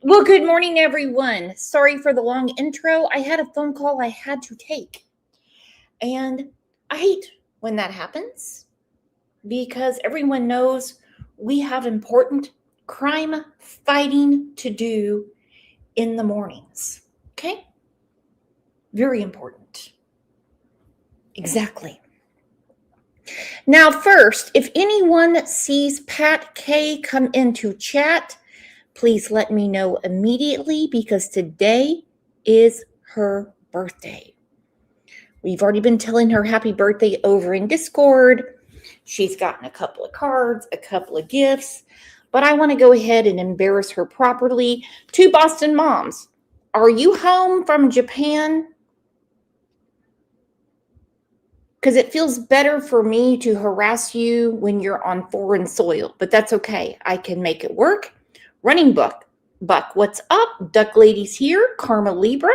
Well, good morning, everyone. Sorry for the long intro. I had a phone call I had to take. And I hate when that happens because everyone knows we have important crime fighting to do in the mornings. Okay? Very important. Exactly. Now, first, if anyone sees Pat K come into chat, please let me know immediately because today is her birthday. We've already been telling her happy birthday over in Discord. She's gotten a couple of cards, a couple of gifts, but I want to go ahead and embarrass her properly. Two Boston moms, are you home from Japan? Because it feels better for me to harass you when you're on foreign soil, but that's okay. I can make it work. Running Buck, what's up? Duck Lady's here. Karma Libra.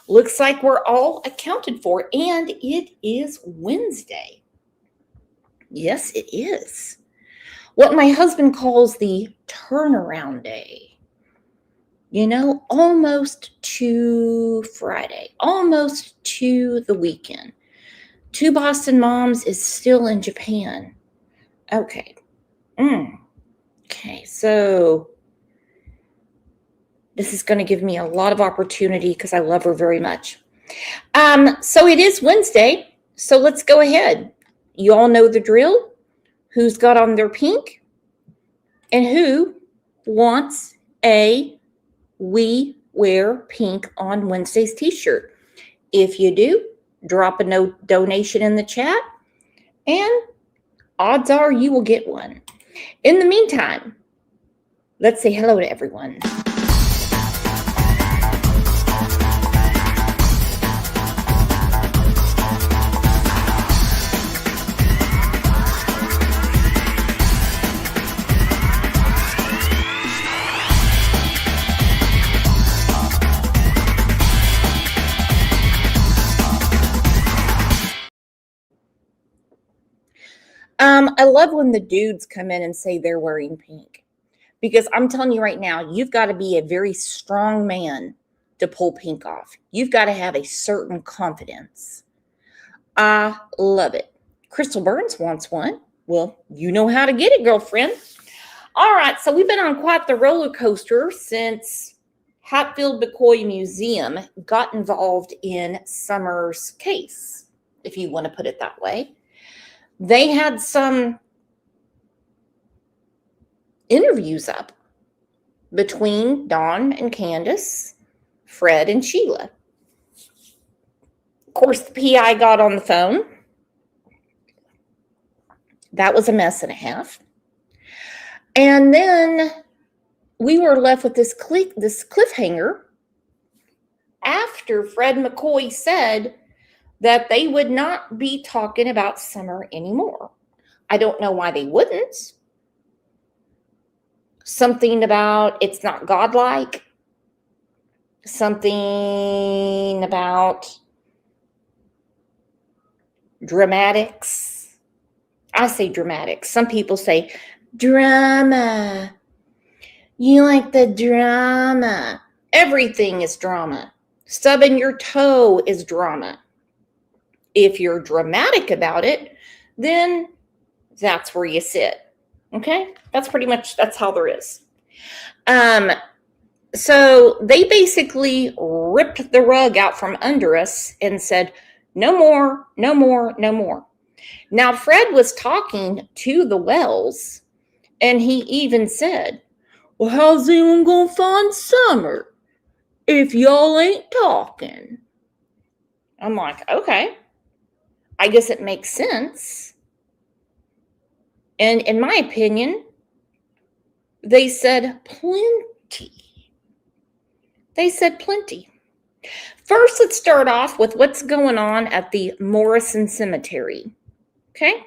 Looks like we're all accounted for, and it is Wednesday. Yes, it is. What my husband calls the turnaround day. You know, almost to Friday, almost to the weekend. Two Boston moms is still in Japan. Okay. Okay, so this is going to give me a lot of opportunity because I love her very much. So it is Wednesday, so let's go ahead. You all know the drill. Who's got on their pink? And who wants a We Wear Pink on Wednesday's t-shirt? If you do, drop a donation in the chat, and odds are you will get one. In the meantime, let's say hello to everyone. I love when the dudes come in and say they're wearing pink, because I'm telling you right now, you've got to be a very strong man to pull pink off. You've got to have a certain confidence. I love it. Crystal Burns wants one. Well, you know how to get it, girlfriend. All right, so we've been on quite the roller coaster since Hatfield McCoy Museum got involved in Summer's case, if you want to put it that way. They had some interviews up between Dawn and Candace, Fred and Sheila. Of course, the PI got on the phone. That was a mess and a half. And then we were left with this cliffhanger after Fred McCoy said that they would not be talking about Summer anymore. I don't know why they wouldn't. Something about it's not godlike. Something about dramatics. I say dramatics. Some people say drama. You like the drama. Everything is drama. Stubbing your toe is drama. If you're dramatic about it, then that's where you sit. Okay? That's how there is. So they basically ripped the rug out from under us and said, no more, no more, no more. Now, Fred was talking to the Wells, and he even said, well, how's anyone going to find Summer if y'all ain't talking? I'm like, okay. I guess it makes sense. And in my opinion, they said plenty. They said plenty. First, let's start off with what's going on at the Morrison Cemetery. Okay?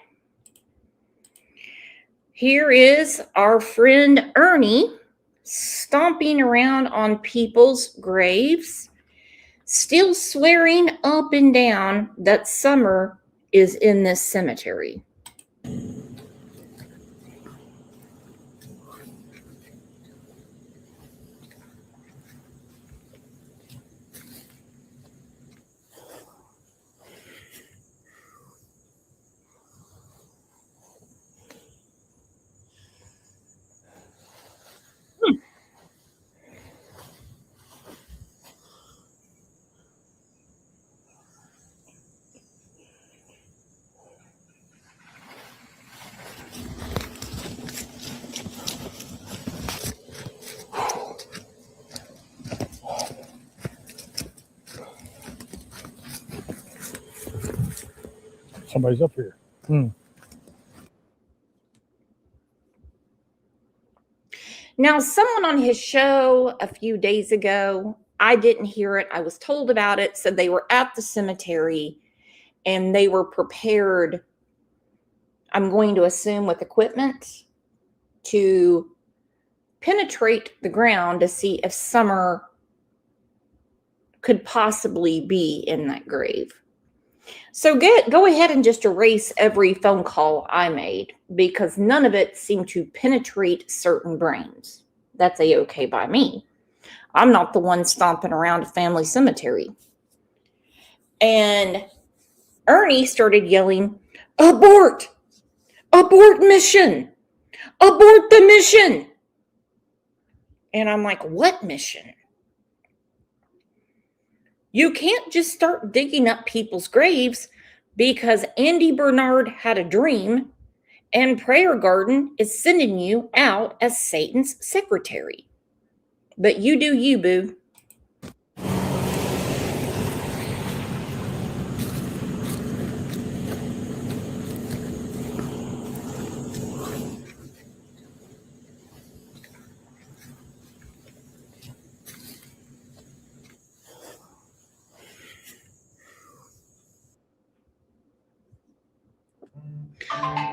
Here is our friend Ernie stomping around on people's graves, still swearing up and down that Summer is in this cemetery. somebody's up here. Now, someone on his show a few days ago, I didn't hear it. I was told about it. Said they were at the cemetery and they were prepared, I'm going to assume, with equipment to penetrate the ground to see if Summer could possibly be in that grave. So go ahead and just erase every phone call I made, because none of it seemed to penetrate certain brains. That's a-okay by me. I'm not the one stomping around a family cemetery. And Ernie started yelling, "Abort! Abort mission! Abort the mission!" And I'm like, what mission? You can't just start digging up people's graves because Andy Bernard had a dream and Prayer Garden is sending you out as Satan's secretary. But you do you, boo.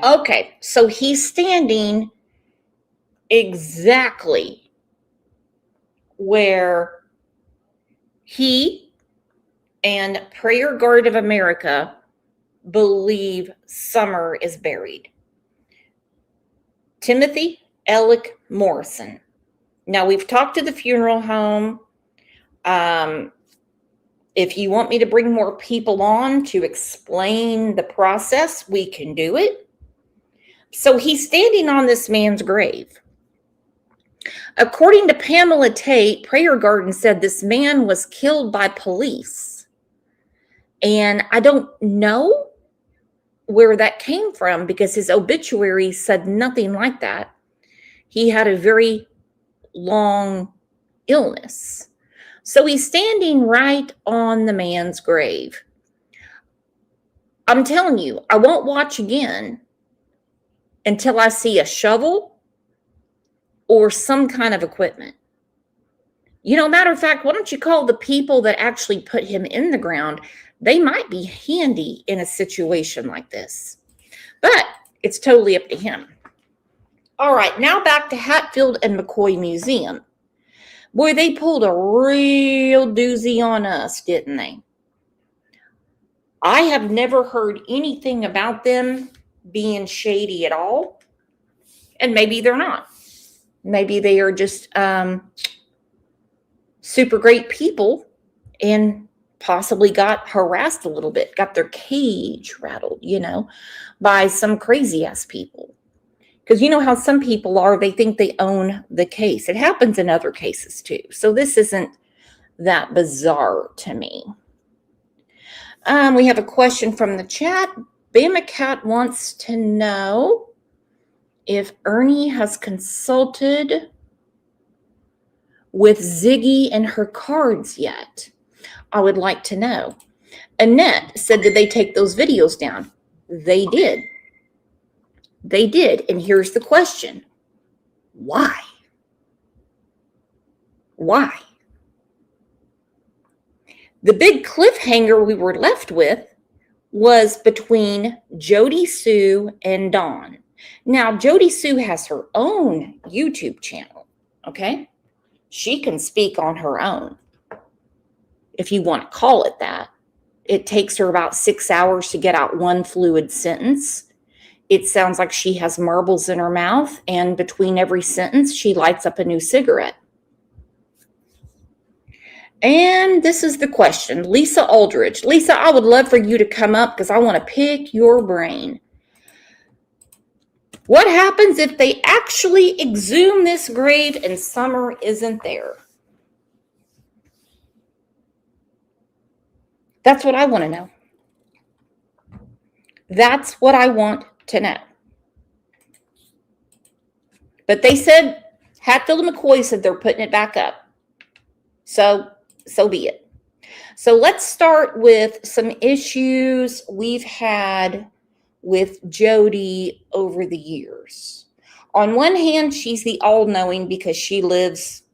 Okay, so he's standing exactly where he and Prayer Guard of America believe Summer is buried. Timothy Alec Morrison. Now, we've talked to the funeral home. If you want me to bring more people on to explain the process, we can do it. So he's standing on this man's grave. According to Pamela Tate, Prayer Garden said this man was killed by police. And I don't know where that came from because his obituary said nothing like that. He had a very long illness. So he's standing right on the man's grave. I'm telling you, I won't watch again until I see a shovel or some kind of equipment. You know, matter of fact, why don't you call the people that actually put him in the ground? They might be handy in a situation like this. But it's totally up to him. All right, now back to Hatfield and McCoy Museum. Boy, they pulled a real doozy on us, didn't they? I have never heard anything about them being shady at all. And maybe they're not. Maybe they are just super great people and possibly got harassed a little bit, got their cage rattled, by some crazy ass people. Because you know how some people are, they think they own the case. It happens in other cases too. So this isn't that bizarre to me. We have a question from the chat. Bama Cat wants to know if Ernie has consulted with Ziggy and her cards yet. I would like to know. Annette said, did they take those videos down? They did. They did. And here's the question. Why? Why? The big cliffhanger we were left with was between Jody Sue and Dawn. Now, Jody Sue has her own YouTube channel, okay? She can speak on her own, if you want to call it that. It takes her about 6 hours to get out one fluid sentence. It sounds like she has marbles in her mouth, and between every sentence, she lights up a new cigarette. And this is the question. Lisa Aldridge. Lisa, I would love for you to come up because I want to pick your brain. What happens if they actually exhume this grave and Summer isn't there? That's what I want to know. That's what I want to know. But they said, Hatfield and McCoy said they're putting it back up. So be it. So let's start with some issues we've had with Jody over the years. On one hand, she's the all-knowing because she lives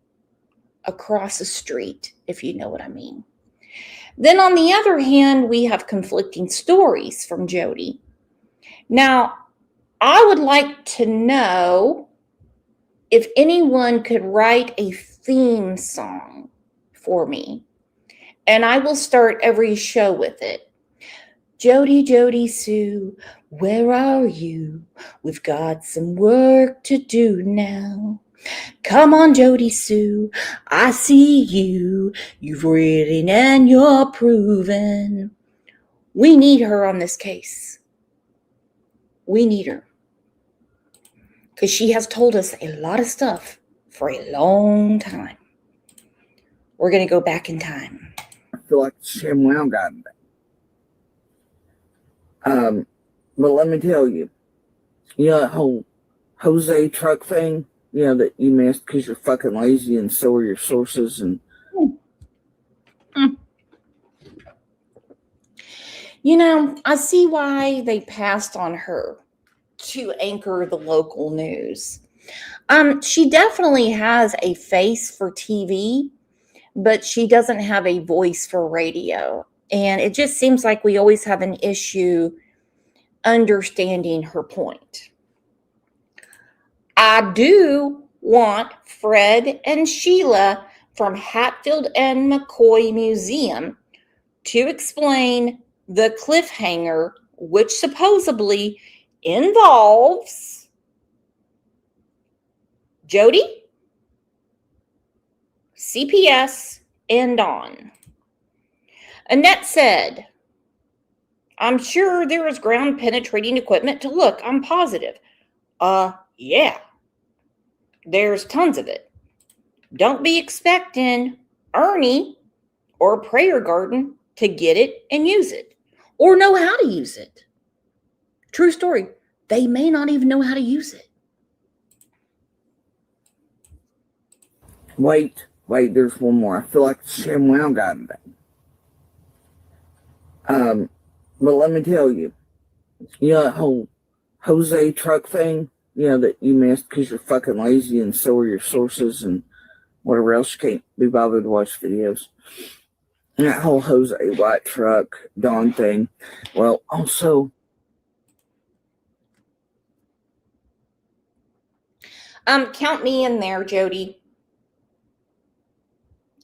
across the street, if you know what I mean. Then on the other hand, we have conflicting stories from Jody. Now, I would like to know if anyone could write a theme song for me, and I will start every show with it. Jody, Jody Sue, where are you? We've got some work to do now. Come on, Jody Sue, I see you. You've written and you're proven. We need her on this case. We need her. Because she has told us a lot of stuff for a long time. We're going to go back in time. I feel like the sham wow got it. But let me tell you, that whole Jose truck thing, that you missed because you're fucking lazy and so are your sources and... I see why they passed on her to anchor the local news. She definitely has a face for TV, but she doesn't have a voice for radio. And it just seems like we always have an issue understanding her point. I do want Fred and Sheila from Hatfield and McCoy Museum to explain the cliffhanger, which supposedly involves Jody, CPS, and Dawn. Annette said, I'm sure there is ground penetrating equipment to look. I'm positive. Yeah. There's tons of it. Don't be expecting Ernie or Prayer Garden to get it and use it or know how to use it. True story. They may not even know how to use it. Wait, there's one more. I feel like the sham wow got it. But let me tell you, that whole Jose truck thing, that you missed because you're fucking lazy and so are your sources and whatever else, you can't be bothered to watch videos. And that whole Jose white truck Dawn thing. Well, also... Count me in there, Jody.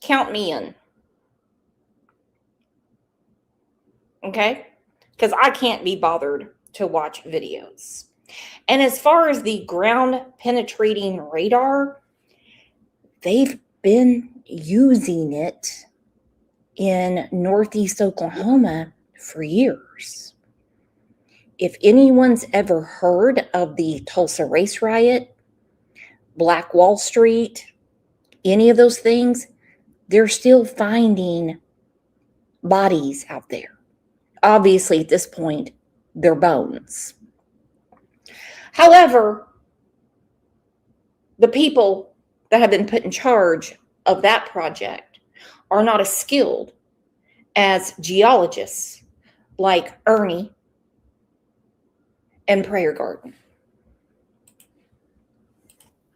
Count me in. Okay? Because I can't be bothered to watch videos. And as far as the ground penetrating radar, they've been using it in Northeast Oklahoma for years. If anyone's ever heard of the Tulsa race riot, Black Wall Street, any of those things, they're still finding bodies out there. Obviously, at this point, they're bones. However, the people that have been put in charge of that project are not as skilled as geologists like Ernie and Prayer Garden.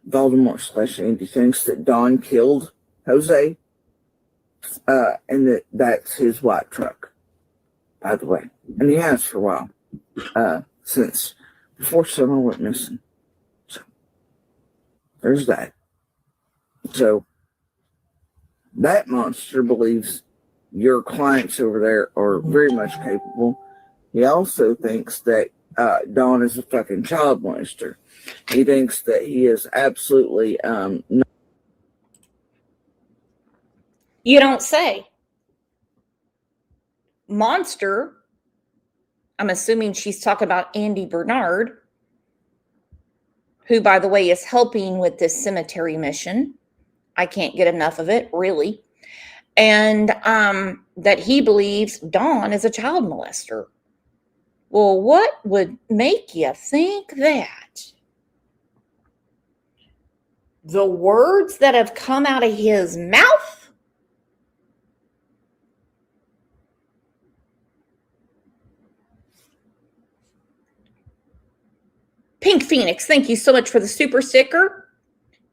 Voldemort/Andy thinks that Dawn killed Jose, and that's his white truck, by the way. And he has for a while, since before Summer went missing. So, there's that. So, that monster believes your clients over there are very much capable. He also thinks that Dawn is a fucking child molester. He thinks that he is absolutely You don't say. Monster, I'm assuming she's talking about Andy Bernard, who, by the way, is helping with this cemetery mission. I can't get enough of it, really. And that he believes Dawn is a child molester. Well, what would make you think that? The words that have come out of his mouth? Phoenix, thank you so much for the super sticker.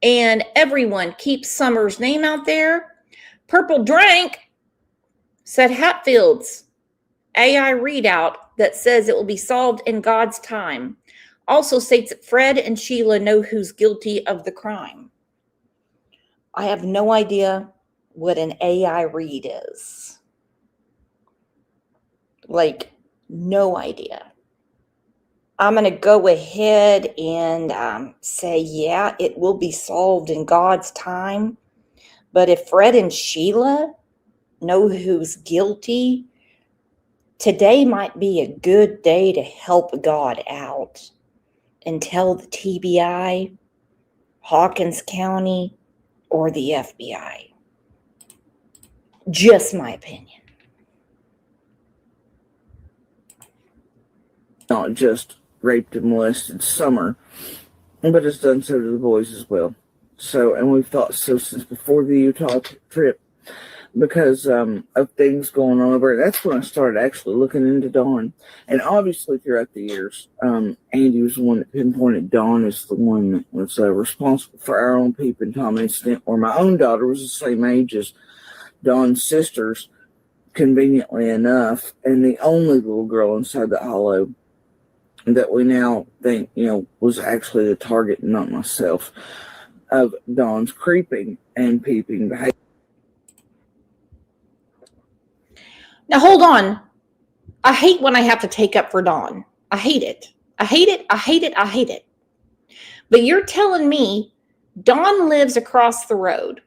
And everyone, keep Summer's name out there. Purple Drank said Hatfield's AI readout that says it will be solved in God's time also states that Fred and Sheila know who's guilty of the crime. I have no idea what an AI read is. Like, no idea. I'm going to go ahead and say, yeah, it will be solved in God's time. But if Fred and Sheila know who's guilty, today might be a good day to help God out and tell the TBI, Hawkins County, or the FBI. Just my opinion. Not just raped and molested Summer, but it's done so to the boys as well. So, and we've thought so since before the Utah trip, because of things going on over. That's when I started actually looking into Dawn. And obviously throughout the years, Andy was the one that pinpointed Dawn as the one that was responsible for our own peeping Tom incident, where my own daughter was the same age as Dawn's sisters, conveniently enough, and the only little girl inside the hollow that we now think, was actually the target, not myself, of Dawn's creeping and peeping behavior. Now, hold on. I hate when I have to take up for Dawn. I hate it. I hate it. I hate it. I hate it. But you're telling me Dawn lives across the road.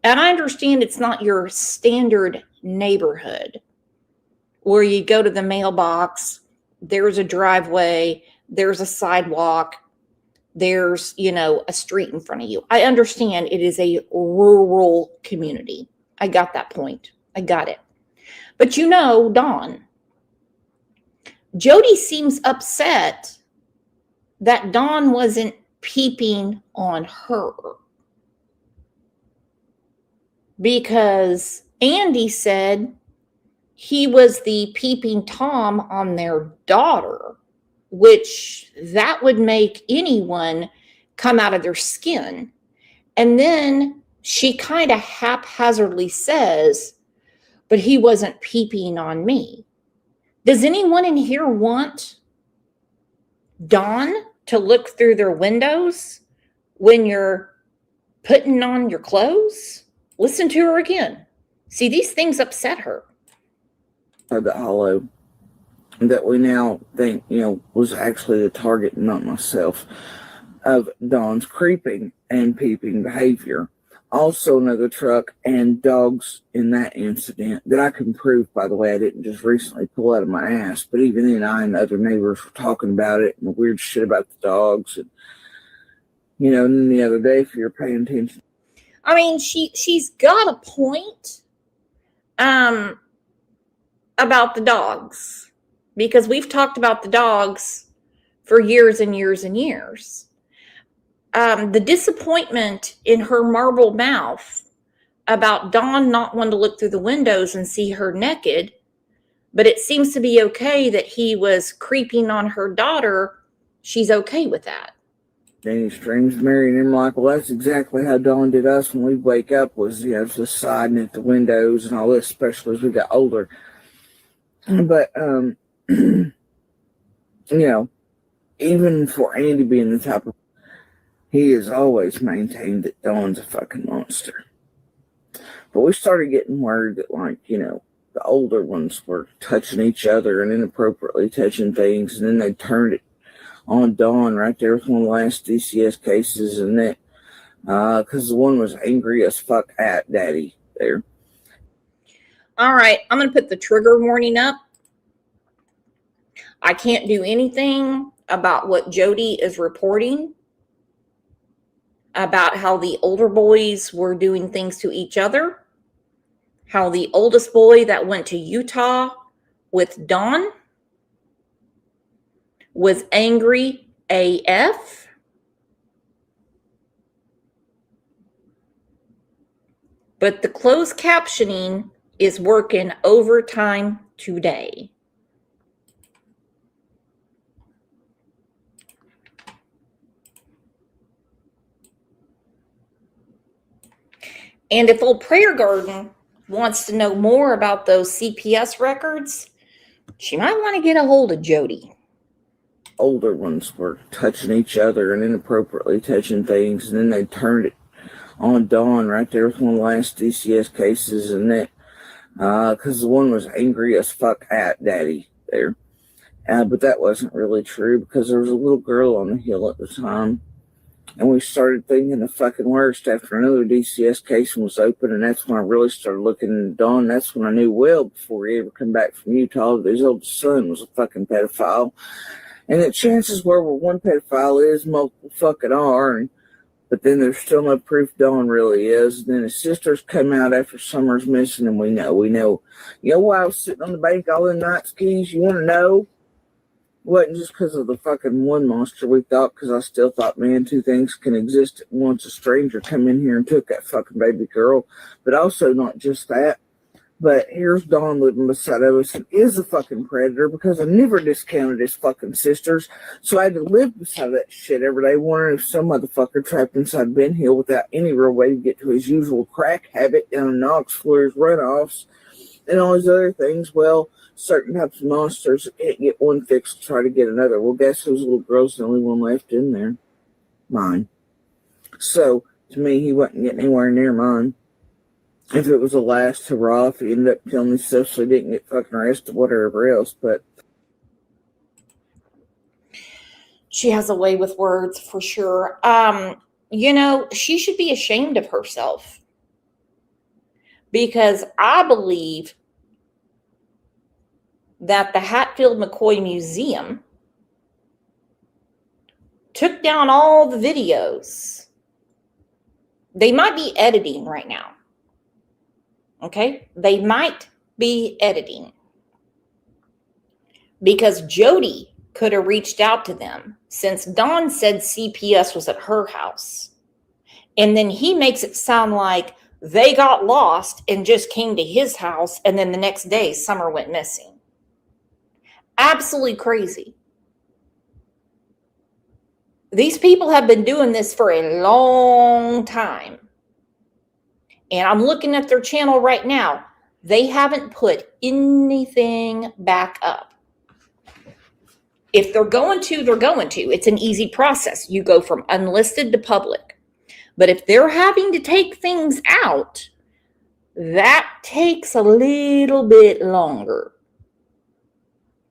And I understand it's not your standard neighborhood where you go to the mailbox, there's a driveway, there's a sidewalk, there's, a street in front of you. I understand it is a rural community. I got that point. I got it. But Dawn, Jody seems upset that Dawn wasn't peeping on her. Because Andy said he was the peeping Tom on their daughter, which that would make anyone come out of their skin. And then she kind of haphazardly says, but he wasn't peeping on me. Does anyone in here want Dawn to look through their windows when you're putting on your clothes? Listen to her again. See, these things upset her. The hollow that we now think, was actually the target, not myself, of Dawn's creeping and peeping behavior. Also another truck and dogs in that incident that I can prove, by the way. I didn't just recently pull out of my ass, but even then I and other neighbors were talking about it and the weird shit about the dogs. And, and then the other day, if you're paying attention. I mean, she's got a point about the dogs, because we've talked about the dogs for years and years and years. The disappointment in her marble mouth about Dawn not wanting to look through the windows and see her naked, but it seems to be okay that he was creeping on her daughter. She's okay with that. Danny Streams marrying him like, well, that's exactly how Dawn did us when we wake up, was, just siding at the windows and all this, especially as we got older. But, even for Andy being the type of, he has always maintained that Dawn's a fucking monster. But we started getting word that, the older ones were touching each other and inappropriately touching things, and then they turned it on Dawn right there with one of the last DCS cases, and that, because the one was angry as fuck at Daddy there. All right, I'm going to put the trigger warning up. I can't do anything about what Jody is reporting about how the older boys were doing things to each other, how the oldest boy that went to Utah with Dawn was angry AF. But the closed captioning is working overtime today. And if old Prayer Garden wants to know more about those CPS records, she might want to get a hold of Jody. Older ones were touching each other and inappropriately touching things, and then they turned it on Dawn right there with one of the last DCS cases, and that because the one was angry as fuck at Daddy there. But that wasn't really true because there was a little girl on the hill at the time. And we started thinking the fucking worst after another DCS case was open, and that's when I really started looking into Dawn. That's when I knew well before he ever come back from Utah that his oldest son was a fucking pedophile. And the chances were where one pedophile is, multiple fucking are. But then there's still no proof Dawn really is. And then his sisters come out after Summer's missing, and we know. You know why I was sitting on the bank all the nights, Keys? You want to know? It wasn't just because of the fucking one monster we thought, because I still thought, man, two things can exist at once. A stranger come in here and took that fucking baby girl. But also not just that. But here's Dawn living beside of us and is a fucking predator because I never discounted his fucking sisters. So I had to live beside that shit every day, wondering if some motherfucker trapped inside Ben Hill without any real way to get to his usual crack habit down in Knox Floor's runoffs and all these other things. Well, certain types of monsters can't get one fix to try to get another. Well, guess whose little girl's the only one left in there? Mine. So, to me, he wasn't getting anywhere near mine. If it was a last hurrah, if he ended up killing himself so he didn't get fucking arrested, whatever else, but... She has a way with words, for sure. She should be ashamed of herself. Because I believe that the Hatfield McCoy Museum took down all the videos. They might be editing right now. Okay? They might be editing. Because Jody could have reached out to them since Dawn said CPS was at her house. And then he makes it sound like they got lost and just came to his house, and then the next day Summer went missing. Absolutely crazy. These people have been doing this for a long time. And I'm looking at their channel right now. They haven't put anything back up. If they're going to, they're going to. It's an easy process. You go from unlisted to public. But if they're having to take things out, that takes a little bit longer.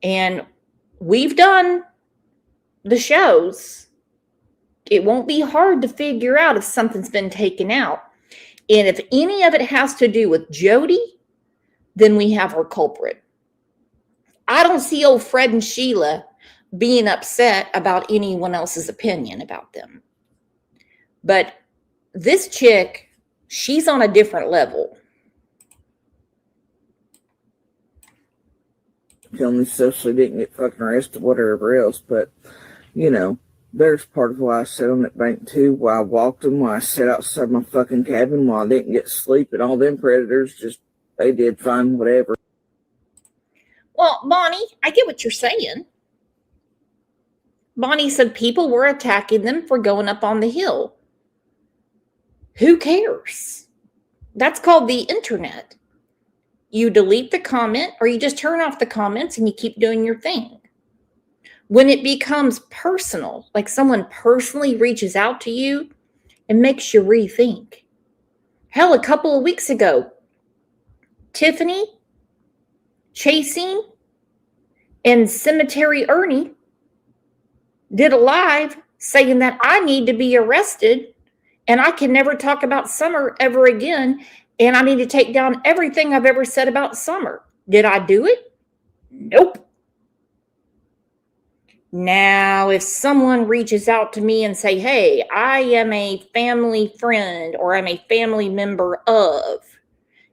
And we've done the shows. It won't be hard to figure out if something's been taken out. And if any of it has to do with Jody, then we have our culprit. I don't see old Fred and Sheila being upset about anyone else's opinion about them. But this chick, she's on a different level. Killing himself so he didn't get fucking arrested, whatever else, but, there's part of why I sat on that bank too, why I walked them, why I sat outside my fucking cabin, why I didn't get sleep, and all them predators they did fine, whatever. Well, Bonnie, I get what you're saying. Bonnie said people were attacking them for going up on the hill. Who cares? That's called the internet. You delete the comment or you just turn off the comments and you keep doing your thing. When it becomes personal, like someone personally reaches out to you, it makes you rethink. Hell, a couple of weeks ago, Tiffany, Chasing, and Cemetery Ernie did a live saying that I need to be arrested and I can never talk about Summer ever again, and I need to take down everything I've ever said about Summer. Did I do it? Nope. Now, if someone reaches out to me and say, hey, I am a family friend or I'm a family member of,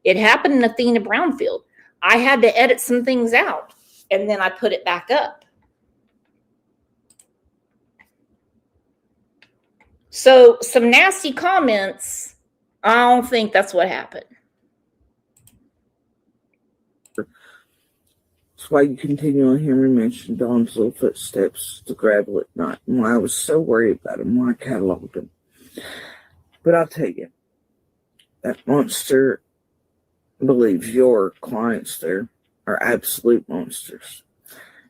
it happened in Athena Brownfield. I had to edit some things out and then I put it back up. So some nasty comments, I don't think that's what happened. That's why you continually hear me mention Dawn's little footsteps to gravel at night, and why I was so worried about him, why I cataloged him. But I'll tell you, that monster believes your clients there are absolute monsters.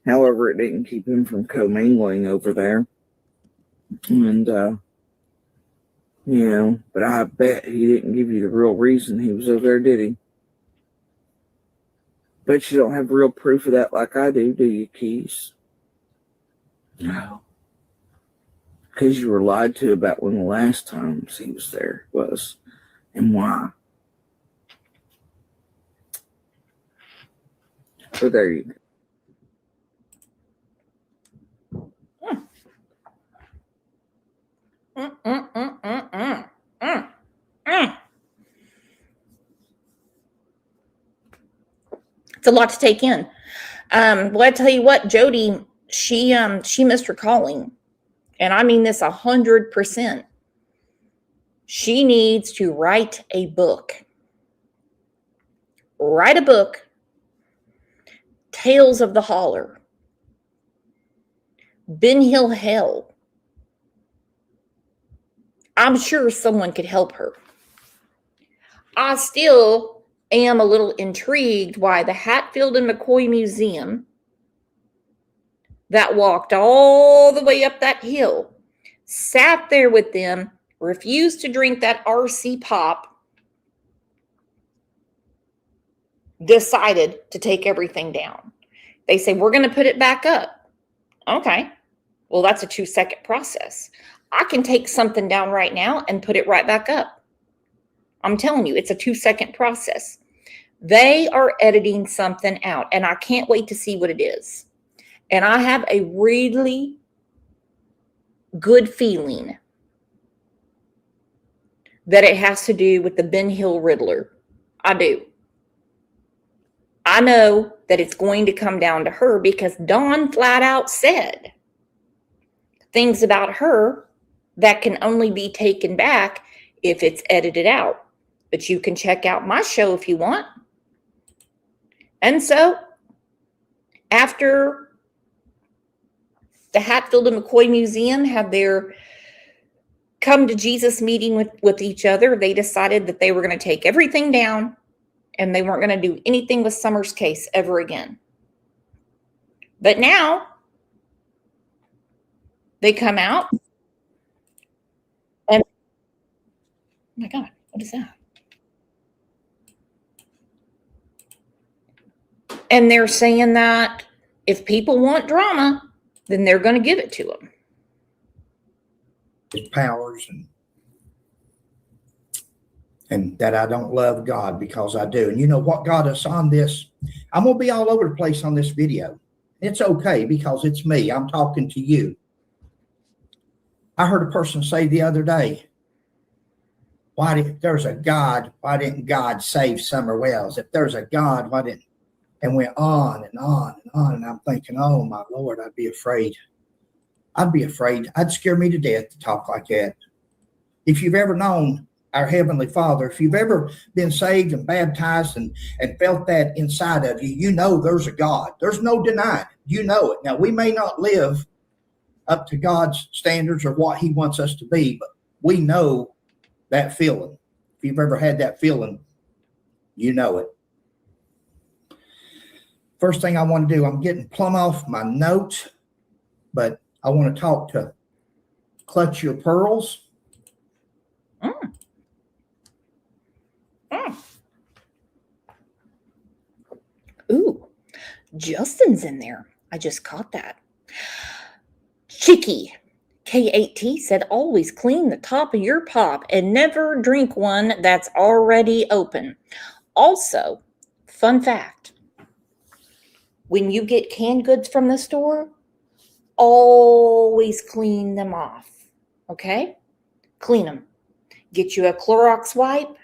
However, it didn't keep him from commingling over there. And, but I bet he didn't give you the real reason he was over there, did he? But you don't have real proof of that like I do you, Keys? No. Because you were lied to about when the last times he was there was and why. So there you go. It's a lot to take in. Well, I tell you what, Jody, she missed her calling, and I mean this 100%. She needs to write a book. Write a book. Tales of the Holler. Ben Hill Hell. I'm sure someone could help her. I still am a little intrigued why the Hatfield and McCoy Museum that walked all the way up that hill, sat there with them, refused to drink that RC pop, decided to take everything down. They say, we're going to put it back up. Okay. Well, that's a 2-second process. I can take something down right now and put it right back up. I'm telling you, it's a 2-second process. They are editing something out, and I can't wait to see what it is. And I have a really good feeling that it has to do with the Ben Hill Riddler. I do. I know that it's going to come down to her because Dawn flat out said things about her that can only be taken back if it's edited out. But you can check out my show if you want. And so, after the Hatfield and McCoy Museum had their come to Jesus meeting with each other, they decided that they were going to take everything down and they weren't going to do anything with Summer's case ever again. But now, they come out and, oh my God, what is that? And they're saying that if people want drama, then they're going to give it to them. His powers and that I don't love God because I do. And you know what got us on this? I'm going to be all over the place on this video. It's okay because it's me. I'm talking to you. I heard a person say the other day, if there's a God, why didn't God save Summer Wells? If there's a God, why didn't? And went on and on and on. And I'm thinking, oh, my Lord, I'd be afraid. I'd be afraid. I'd scare me to death to talk like that. If you've ever known our Heavenly Father, if you've ever been saved and baptized and felt that inside of you, you know there's a God. There's no denying it. You know it. Now, we may not live up to God's standards or what he wants us to be, but we know that feeling. If you've ever had that feeling, you know it. First thing I want to do, I'm getting plumb off my notes, but I want to talk to Clutch Your Pearls. Ooh, Justin's in there. I just caught that. Chicky, K8T said, always clean the top of your pop and never drink one that's already open. Also, fun fact, when you get canned goods from the store, always clean them off, okay? Clean them. Get you a Clorox wipe,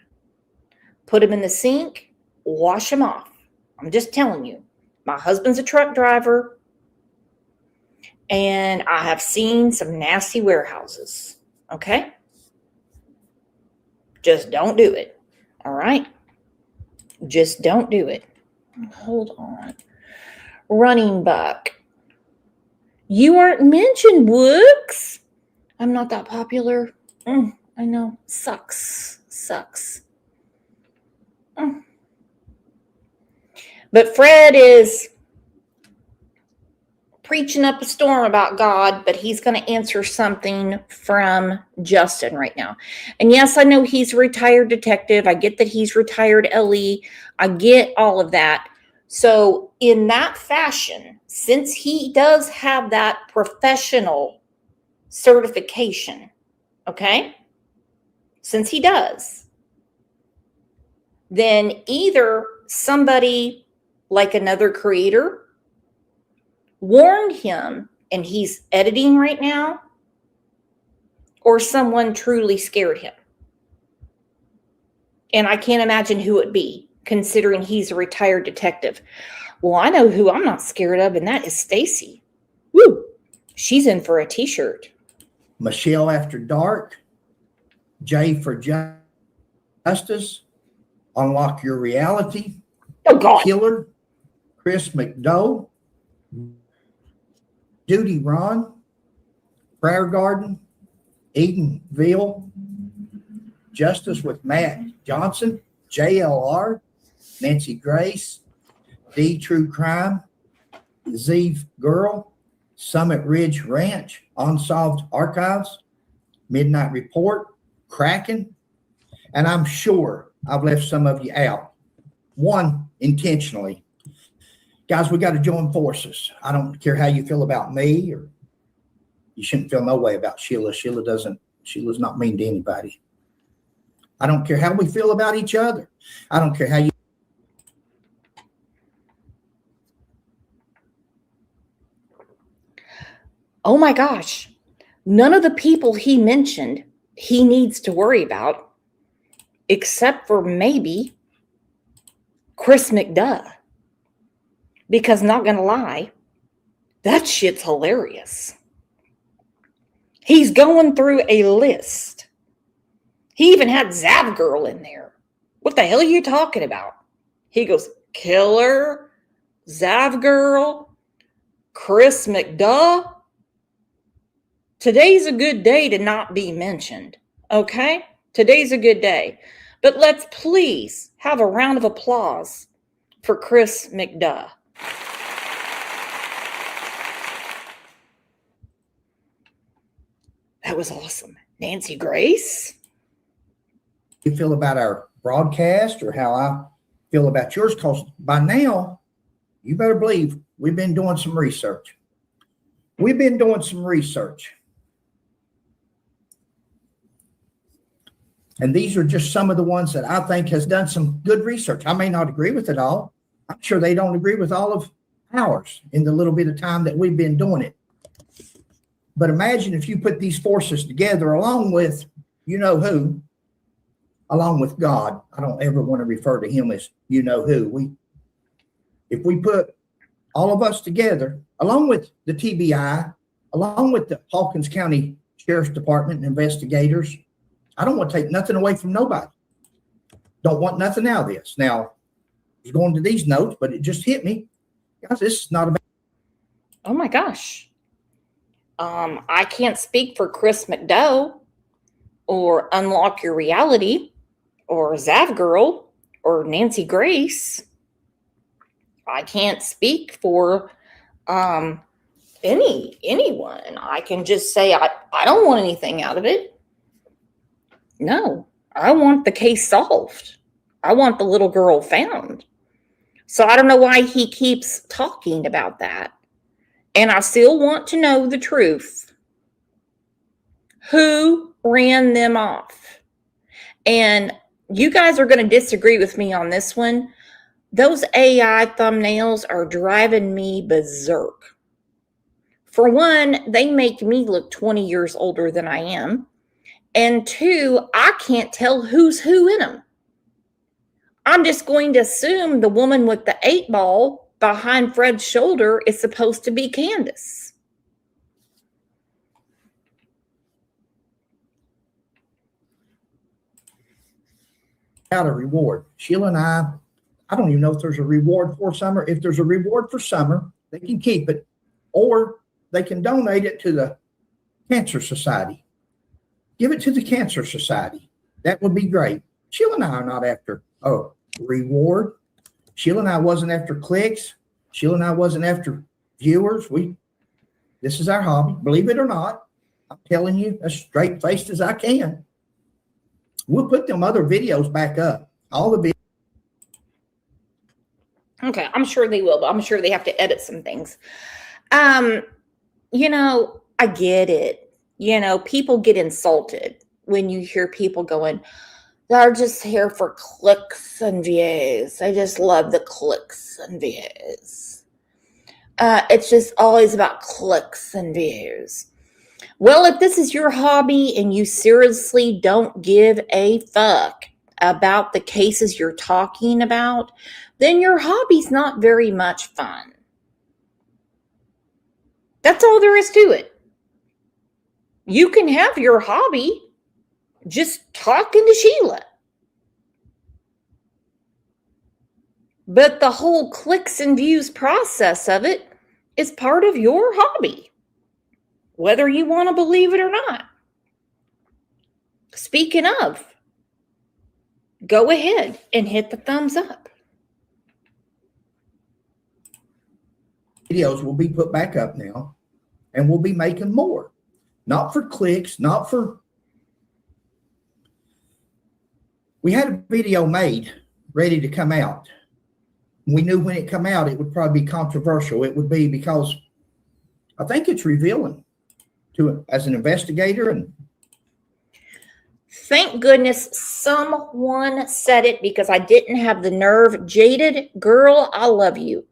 put them in the sink, wash them off. I'm just telling you, my husband's a truck driver, and I have seen some nasty warehouses, okay? Just don't do it, all right? Just don't do it. Hold on. Running Buck. You aren't mentioned, Wooks. I'm not that popular. I know. Sucks. But Fred is preaching up a storm about God, but he's going to answer something from Justin right now. And yes, I know he's a retired detective. I get that he's retired LE. I get all of that. So in that fashion, since he does have that professional certification, okay, since he does, then either somebody like another creator warned him and he's editing right now, or someone truly scared him. And I can't imagine who it'd be, considering he's a retired detective. Well, I know who I'm not scared of, and that is Stacy. Woo! She's in for a t-shirt. Michelle After Dark, J for Justice, Unlock Your Reality, Oh, God. Killer, Chris McDowell, Duty Ron, Prayer Garden, Edenville, Justice with Matt Johnson, JLR, Nancy Grace, D True Crime, Zeev Girl, Summit Ridge Ranch, Unsolved Archives, Midnight Report, Kraken, and I'm sure I've left some of you out. One, intentionally. Guys, we got to join forces. I don't care how you feel about me, or you shouldn't feel no way about Sheila. Sheila's not mean to anybody. I don't care how we feel about each other. I don't care how you. Oh my gosh. None of the people he mentioned he needs to worry about, except for maybe Chris McDuh. Because not gonna lie, that shit's hilarious. He's going through a list. He even had Zav Girl in there. What the hell are you talking about? He goes, Killer, Zav Girl, Chris McDuh. Today's a good day to not be mentioned, okay? Today's a good day. But let's please have a round of applause for Chris McDuh. That was awesome. Nancy Grace? You feel about our broadcast or how I feel about yours, because by now, you better believe we've been doing some research. We've been doing some research. And these are just some of the ones that I think has done some good research. I may not agree with it all. I'm sure they don't agree with all of ours in the little bit of time that we've been doing it. But imagine if you put these forces together along with, you know who, along with God. I don't ever want to refer to him as you know who. If we put all of us together, along with the TBI, along with the Hawkins County Sheriff's Department investigators, I don't want to take nothing away from nobody. Don't want nothing out of this. Now, I was going to these notes, but it just hit me. Guys, this is not about. Oh my gosh. I can't speak for Chris McDowell or Unlock Your Reality or Zav Girl or Nancy Grace. I can't speak for anyone. I can just say I don't want anything out of it. No, I want the case solved. I want the little girl found. So I don't know why he keeps talking about that. And I still want to know the truth. Who ran them off? And you guys are going to disagree with me on this one. Those AI thumbnails are driving me berserk. For one, they make me look 20 years older than I am. And two, I can't tell who's who in them. I'm just going to assume the woman with the 8-ball behind Fred's shoulder is supposed to be Candace. Out a reward. Sheila and I don't even know if there's a reward for Summer. If there's a reward for Summer, they can keep it, or they can donate it to the Cancer Society. Give it to the Cancer Society. That would be great. Sheila and I are not after, reward. Sheila and I wasn't after clicks. Sheila and I wasn't after viewers. This is our hobby. Believe it or not, I'm telling you as straight faced as I can. We'll put them other videos back up. All the videos. Okay, I'm sure they will, but I'm sure they have to edit some things. I get it. People get insulted when you hear people going, they're just here for clicks and views. I just love the clicks and views. It's just always about clicks and views. Well, if this is your hobby and you seriously don't give a fuck about the cases you're talking about, then your hobby's not very much fun. That's all there is to it. You can have your hobby just talking to Sheila. But the whole clicks and views process of it is part of your hobby, whether you want to believe it or not. Speaking of, go ahead and hit the thumbs up. Videos will be put back up now, and we'll be making more. Not for clicks, not for... We had a video made, ready to come out. We knew when it come out, it would probably be controversial. It would be because I think it's revealing to as an investigator. And thank goodness someone said it, because I didn't have the nerve. Jaded girl, I love you.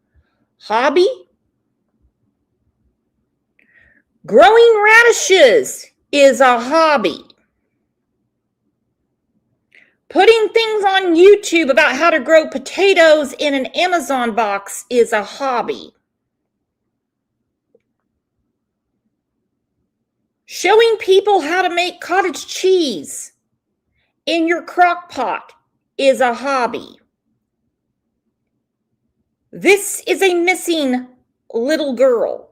Hobby? Growing radishes is a hobby. Putting things on YouTube about how to grow potatoes in an Amazon box is a hobby. Showing people how to make cottage cheese in your crock pot is a hobby. This is a missing little girl.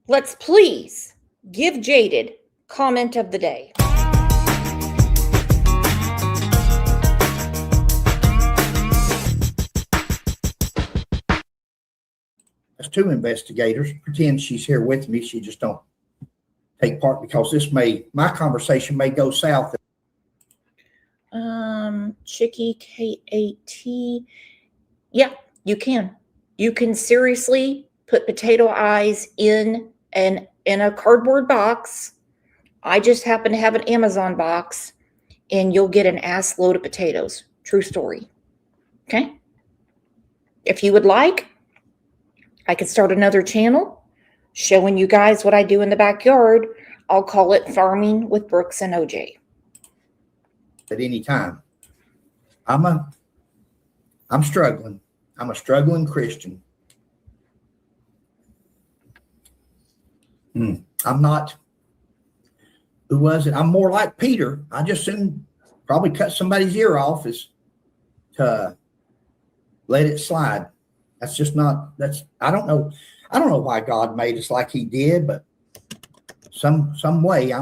Let's please give Jaded comment of the day. as two investigators, pretend she's here with me. She just don't take part because my conversation may go south. Chicky K-A-T. Yeah, you can. You can seriously put potato eyes in a cardboard box. I just happen to have an Amazon box, and you'll get an ass load of potatoes. True story. Okay? If you would like, I could start another channel showing you guys what I do in the backyard. I'll call it Farming with Brooks and OJ. At any time. I'm struggling. I'm a struggling Christian. I'm not, who was it? I'm more like Peter. I just soon probably cut somebody's ear off is to let it slide. That's just not, I don't know why God made us like he did, but some way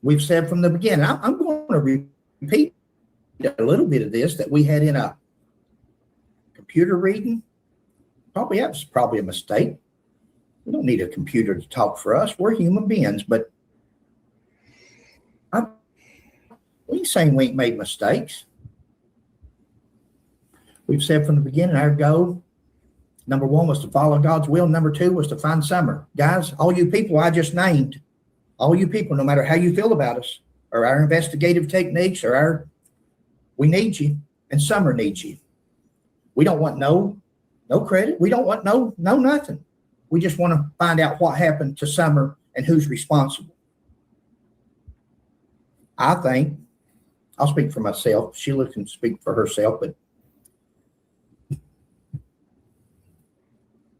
we've said from the beginning, I'm going to repeat a little bit of this that we had in a computer reading. That was probably a mistake. We don't need a computer to talk for us. We're human beings, but we ain't saying we ain't made mistakes. We've said from the beginning, our goal, number one, was to follow God's will. Number two was to find Summer. Guys, all you people I just named, all you people, no matter how you feel about us, or our investigative techniques, or we need you, and Summer needs you. We don't want no credit. We don't want no nothing. We just want to find out what happened to Summer and who's responsible. I think, I'll speak for myself. Sheila can speak for herself, but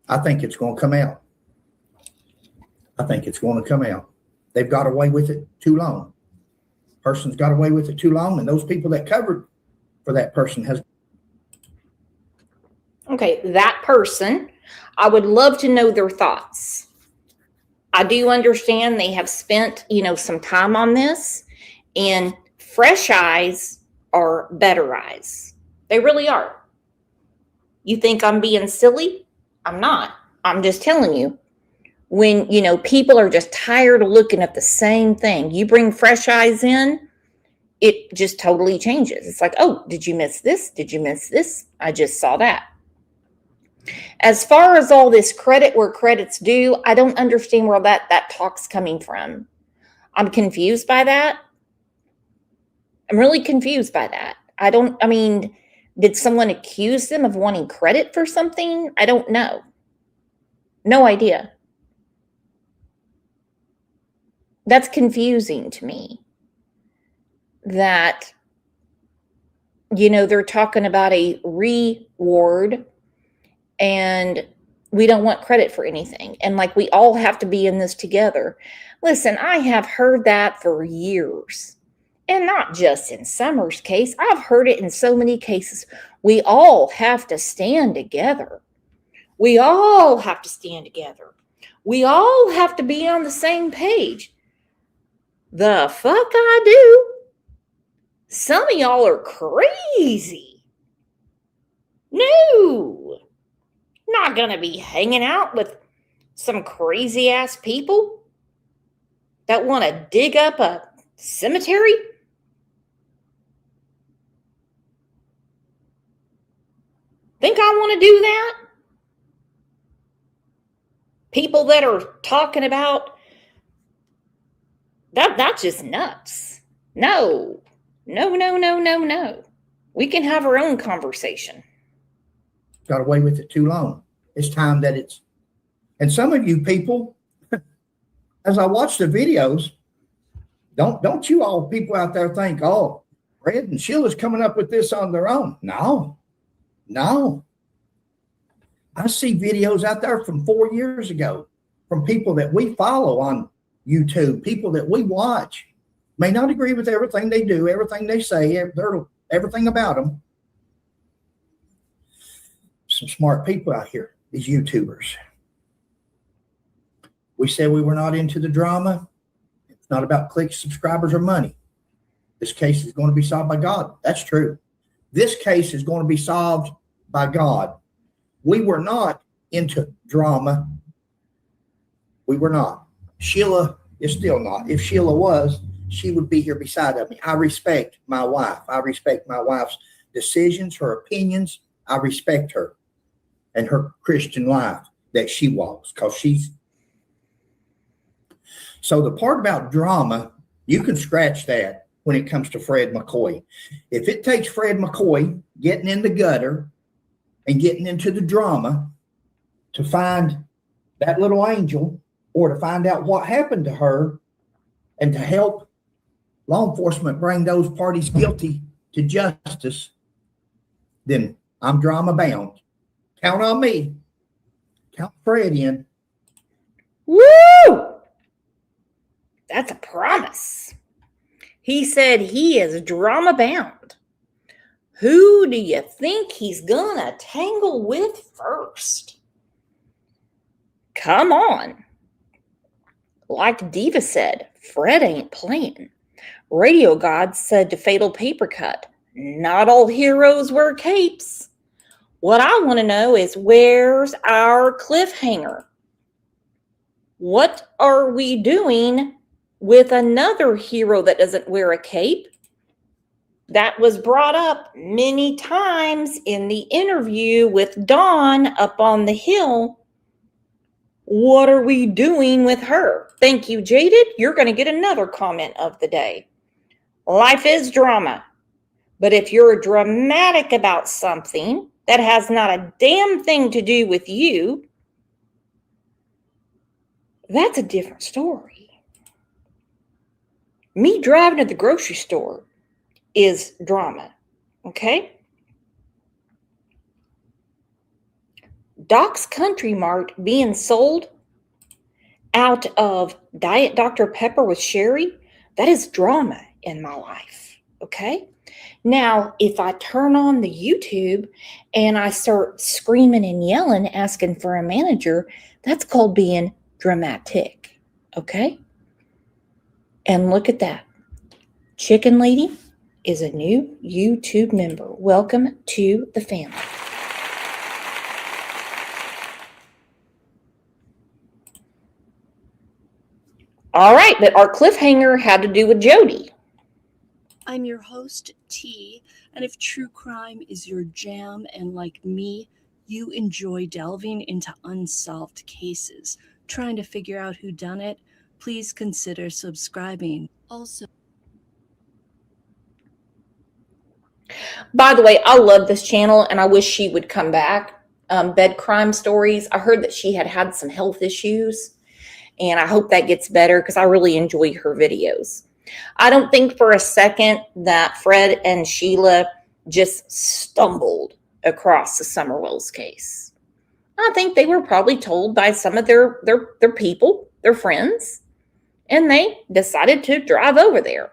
I think it's going to come out. I think it's going to come out. They've got away with it too long. Person's got away with it too long, and those people that covered for that person has. Okay, that person, I would love to know their thoughts. I do understand they have spent, some time on this and fresh eyes are better eyes. They really are. You think I'm being silly? I'm not. I'm just telling you. When, people are just tired of looking at the same thing, you bring fresh eyes in, it just totally changes. It's like, oh, did you miss this? Did you miss this? I just saw that. As far as all this credit where credit's due, I don't understand where that talk's coming from. I'm confused by that. I'm really confused by that. Did someone accuse them of wanting credit for something? I don't know. No idea. That's confusing to me. That, they're talking about a reward and we don't want credit for anything. And like, we all have to be in this together. Listen, I have heard that for years. And not just in Summer's case. I've heard it in so many cases. We all have to stand together. We all have to stand together. We all have to be on the same page. The fuck I do. Some of y'all are crazy. No. Not gonna be hanging out with some crazy ass people that want to dig up a cemetery. Think I want to do that? People that are talking about that's just nuts. No. We can have our own conversation. Got away with it too long. It's time that it's, and some of you people, as I watch the videos, don't you all people out there think, oh, Fred and Sheila's coming up with this on their own. No. I see videos out there from 4 years ago from people that we follow on YouTube, people that we watch. May not agree with everything they do, everything they say, everything about them. Some smart people out here, these YouTubers. We said we were not into the drama. It's not about clicks, subscribers, or money. This case is going to be solved by God. That's true. This case is going to be solved by God. We were not into drama. We were not. Sheila is still not. If Sheila was, she would be here beside me. I respect my wife. I respect my wife's decisions, her opinions. I respect her and her Christian life that she walks, because she's. So the part about drama, you can scratch that when it comes to Fred McCoy. If it takes Fred McCoy getting in the gutter and getting into the drama to find that little angel, or to find out what happened to her, and to help law enforcement bring those parties guilty to justice, then I'm drama bound. Count on me. Count Fred in. Woo! That's a promise. He said he is drama bound. Who do you think he's gonna tangle with first? Come on. Like Diva said, Fred ain't playing. Radio God said to Fatal Paper Cut, not all heroes wear capes. What I want to know is, where's our cliffhanger? What are we doing with another hero that doesn't wear a cape? That was brought up many times in the interview with Dawn up on the hill. What are we doing with her? Thank you, Jaded. You're going to get another comment of the day. Life is drama. But if you're dramatic about something that has not a damn thing to do with you, that's a different story. Me driving to the grocery store is drama, okay? Doc's Country Mart being sold out of Diet Dr. Pepper with sherry, that is drama in my life, okay? Now, if I turn on the YouTube and I start screaming and yelling, asking for a manager, that's called being dramatic, okay? And look at that. Chicken Lady is a new YouTube member. Welcome to the family. All right, but our cliffhanger had to do with Jody. I'm your host, T, and if true crime is your jam and like me, you enjoy delving into unsolved cases, trying to figure out who done it, please consider subscribing. Also, by the way, I love this channel and I wish she would come back. Bed crime stories. I heard that she had some health issues and I hope that gets better because I really enjoy her videos. I don't think for a second that Fred and Sheila just stumbled across the Summerwells case. I think they were probably told by some of their people, their friends, and they decided to drive over there.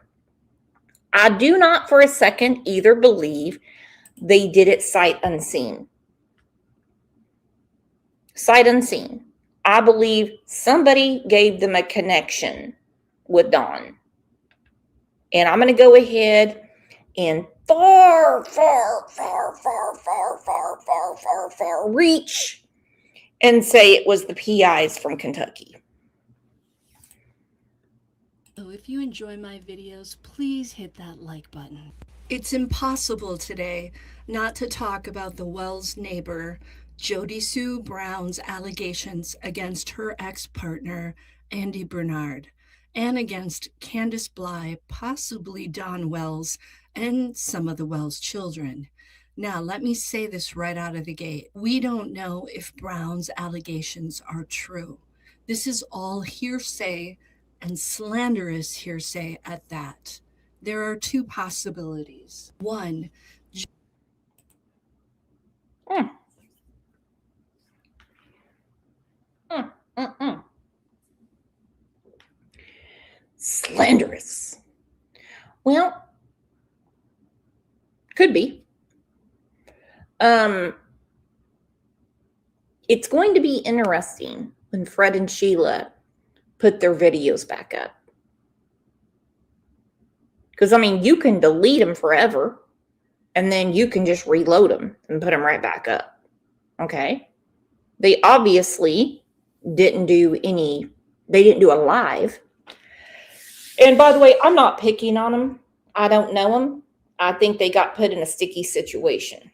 I do not for a second either believe they did it sight unseen. Sight unseen. I believe somebody gave them a connection with Dawn. And I'm going to go ahead and far reach and say it was the PIs from Kentucky. so if you enjoy my videos, please hit that like button. It's impossible today not to talk about the Wells neighbor, Jody Sue Brown's allegations against her ex-partner, Andy Bernard, and against Candace Bly, possibly Don Wells, and some of the Wells children. Now, let me say this right out of the gate. We don't know if Brown's allegations are true. This is all hearsay and slanderous hearsay at that. There are two possibilities. One, Slanderous. Well, could be. It's going to be interesting when Fred and Sheila put their videos back up. Because, I mean, you can delete them forever, and then you can just reload them and put them right back up. Okay? They obviously didn't do a live. And by the way, I'm not picking on them. I don't know them. I think they got put in a sticky situation.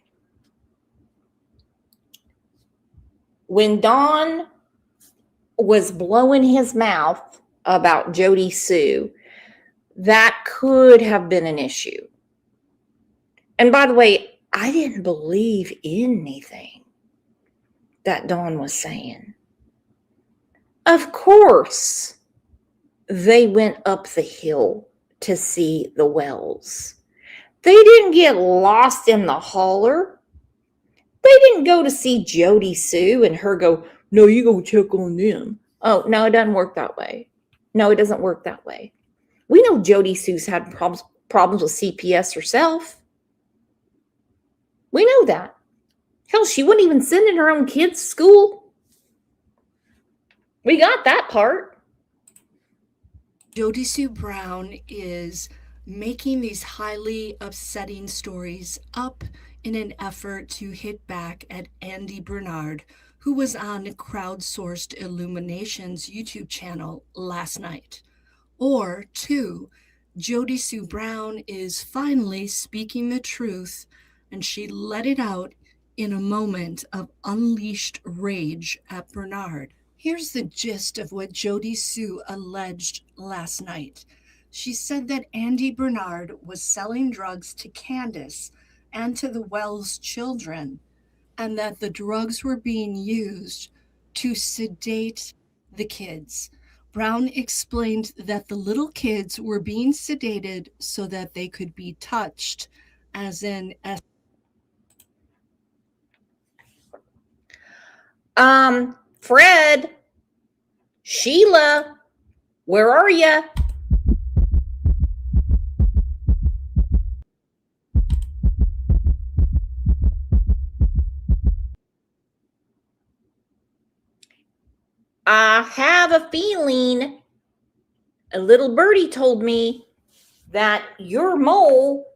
When Don was blowing his mouth about Jody Sue, that could have been an issue. And by the way, I didn't believe anything that Don was saying. Of course, they went up the hill to see the Wells. They didn't get lost in the holler. They didn't go to see Jody Sue and her go, no, you go check on them. Oh, no, it doesn't work that way. No, it doesn't work that way. We know Jody Sue's had problems with CPS herself. We know that. Hell, she wouldn't even send in her own kids to school. We got that part. Jody Sue Brown is making these highly upsetting stories up in an effort to hit back at Andy Bernard, who was on Crowdsourced Illumination's YouTube channel last night. Or two, Jody Sue Brown is finally speaking the truth, and she let it out in a moment of unleashed rage at Bernard. Here's the gist of what Jody Sue alleged last night. She said that Andy Bernard was selling drugs to Candace and to the Wells children, and that the drugs were being used to sedate the kids. Brown explained that the little kids were being sedated so that they could be touched, as in Fred, Sheila, where are you? I have a feeling, a little birdie told me that your mole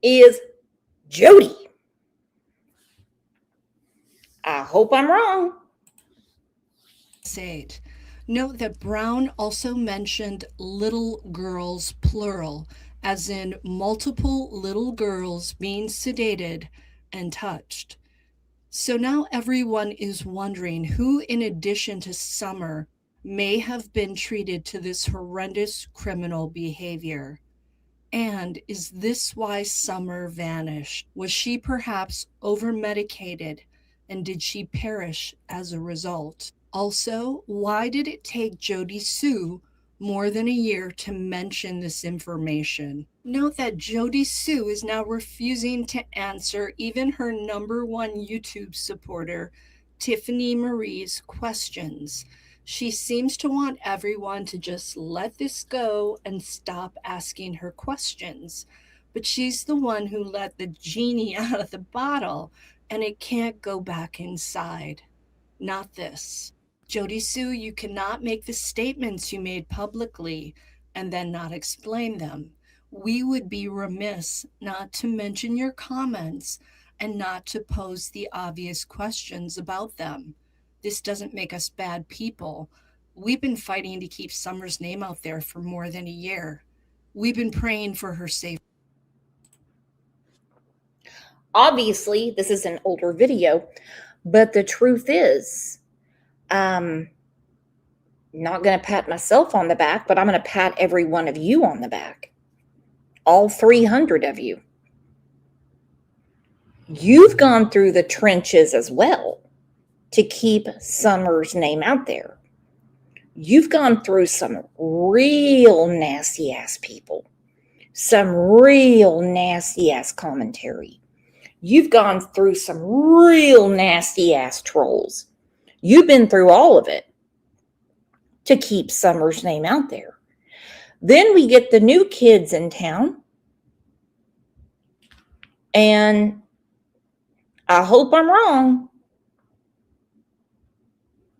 is Jody. I hope I'm wrong. Sade. Note that Brown also mentioned little girls, plural, as in multiple little girls being sedated and touched. So now everyone is wondering who, in addition to Summer, may have been treated to this horrendous criminal behavior. And is this why Summer vanished? Was she perhaps over-medicated, and did she perish as a result? Also, why did it take Jody Sue more than a year to mention this information? Note that Jody Sue is now refusing to answer even her #1 YouTube supporter, Tiffany Marie's questions. She seems to want everyone to just let this go and stop asking her questions. But she's the one who let the genie out of the bottle, and it can't go back inside. Not this. Jody Sue, you cannot make the statements you made publicly and then not explain them. We would be remiss not to mention your comments and not to pose the obvious questions about them. This doesn't make us bad people. We've been fighting to keep Summer's name out there for more than a year. We've been praying for her safety. Obviously, this is an older video, but the truth is, not going to pat myself on the back, but I'm going to pat every one of you on the back. All 300 of you. You've gone through the trenches as well to keep Summer's name out there. You've gone through some real nasty ass people, some real nasty ass commentary. You've gone through some real nasty ass trolls. You've been through all of it to keep Summer's name out there. Then we get the new kids in town. And I hope I'm wrong,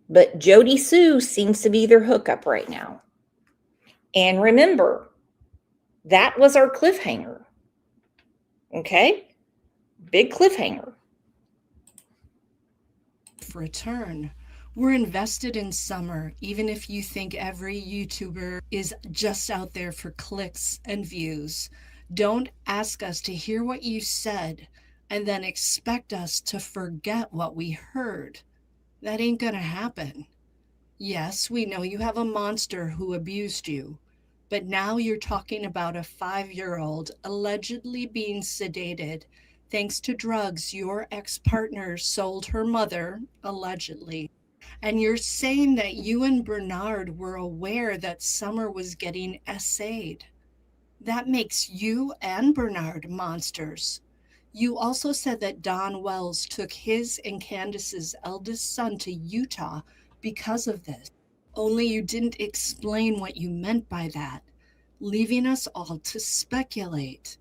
but Jody Sue seems to be their hookup right now. And remember, that was our cliffhanger. Okay? Big cliffhanger. Return. We're invested in Summer, even if you think every YouTuber is just out there for clicks and views. Don't ask us to hear what you said and then expect us to forget what we heard. That ain't gonna happen. Yes, we know you have a monster who abused you, but now you're talking about a 5-year-old allegedly being sedated thanks to drugs your ex-partner sold her mother, allegedly. And you're saying that you and Bernard were aware that Summer was getting SA'd. That makes you and Bernard monsters. You also said that Don Wells took his and Candace's eldest son to Utah because of this. Only you didn't explain what you meant by that, leaving us all to speculate.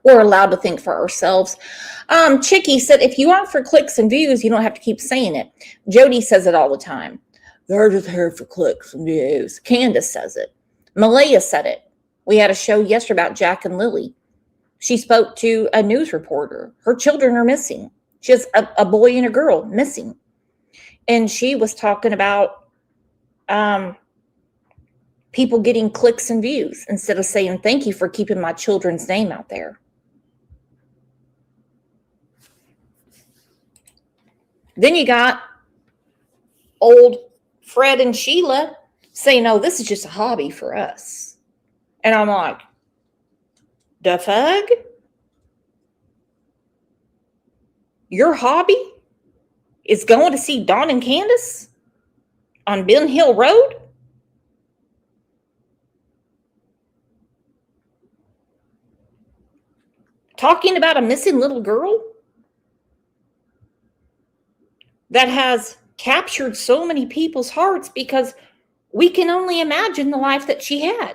We're allowed to think for ourselves. Chicky said, if you aren't for clicks and views, you don't have to keep saying it. Jody says it all the time. They're just here for clicks and views. Candace says it. Malaya said it. We had a show yesterday about Jack and Lily. She spoke to a news reporter. Her children are missing. She has a boy and a girl missing. And she was talking about people getting clicks and views instead of saying, thank you for keeping my children's name out there. Then you got old Fred and Sheila saying, no, this is just a hobby for us. And I'm like, the fuck? Your hobby is going to see Don and Candace on Ben Hill Road? Talking about a missing little girl that has captured so many people's hearts because we can only imagine the life that she had.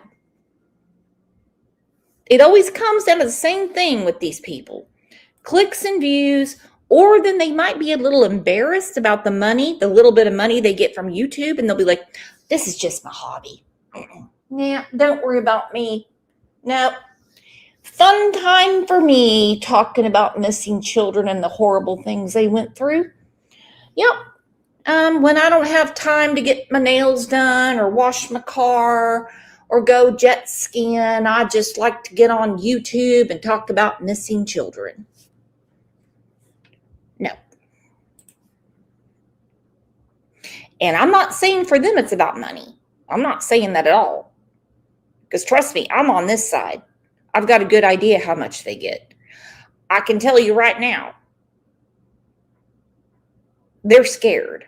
It always comes down to the same thing with these people. Clicks and views, Or then they might be a little embarrassed about the money, the little bit of money they get from YouTube, and they'll be like, this is just my hobby. Nah, don't worry about me. No. Fun time for me talking about missing children and the horrible things they went through. Yep. When I don't have time to get my nails done or wash my car or go jet skiing, I just like to get on YouTube and talk about missing children. No. And I'm not saying for them it's about money. I'm not saying that at all. Because trust me, I'm on this side. I've got a good idea how much they get. I can tell you right now, they're scared.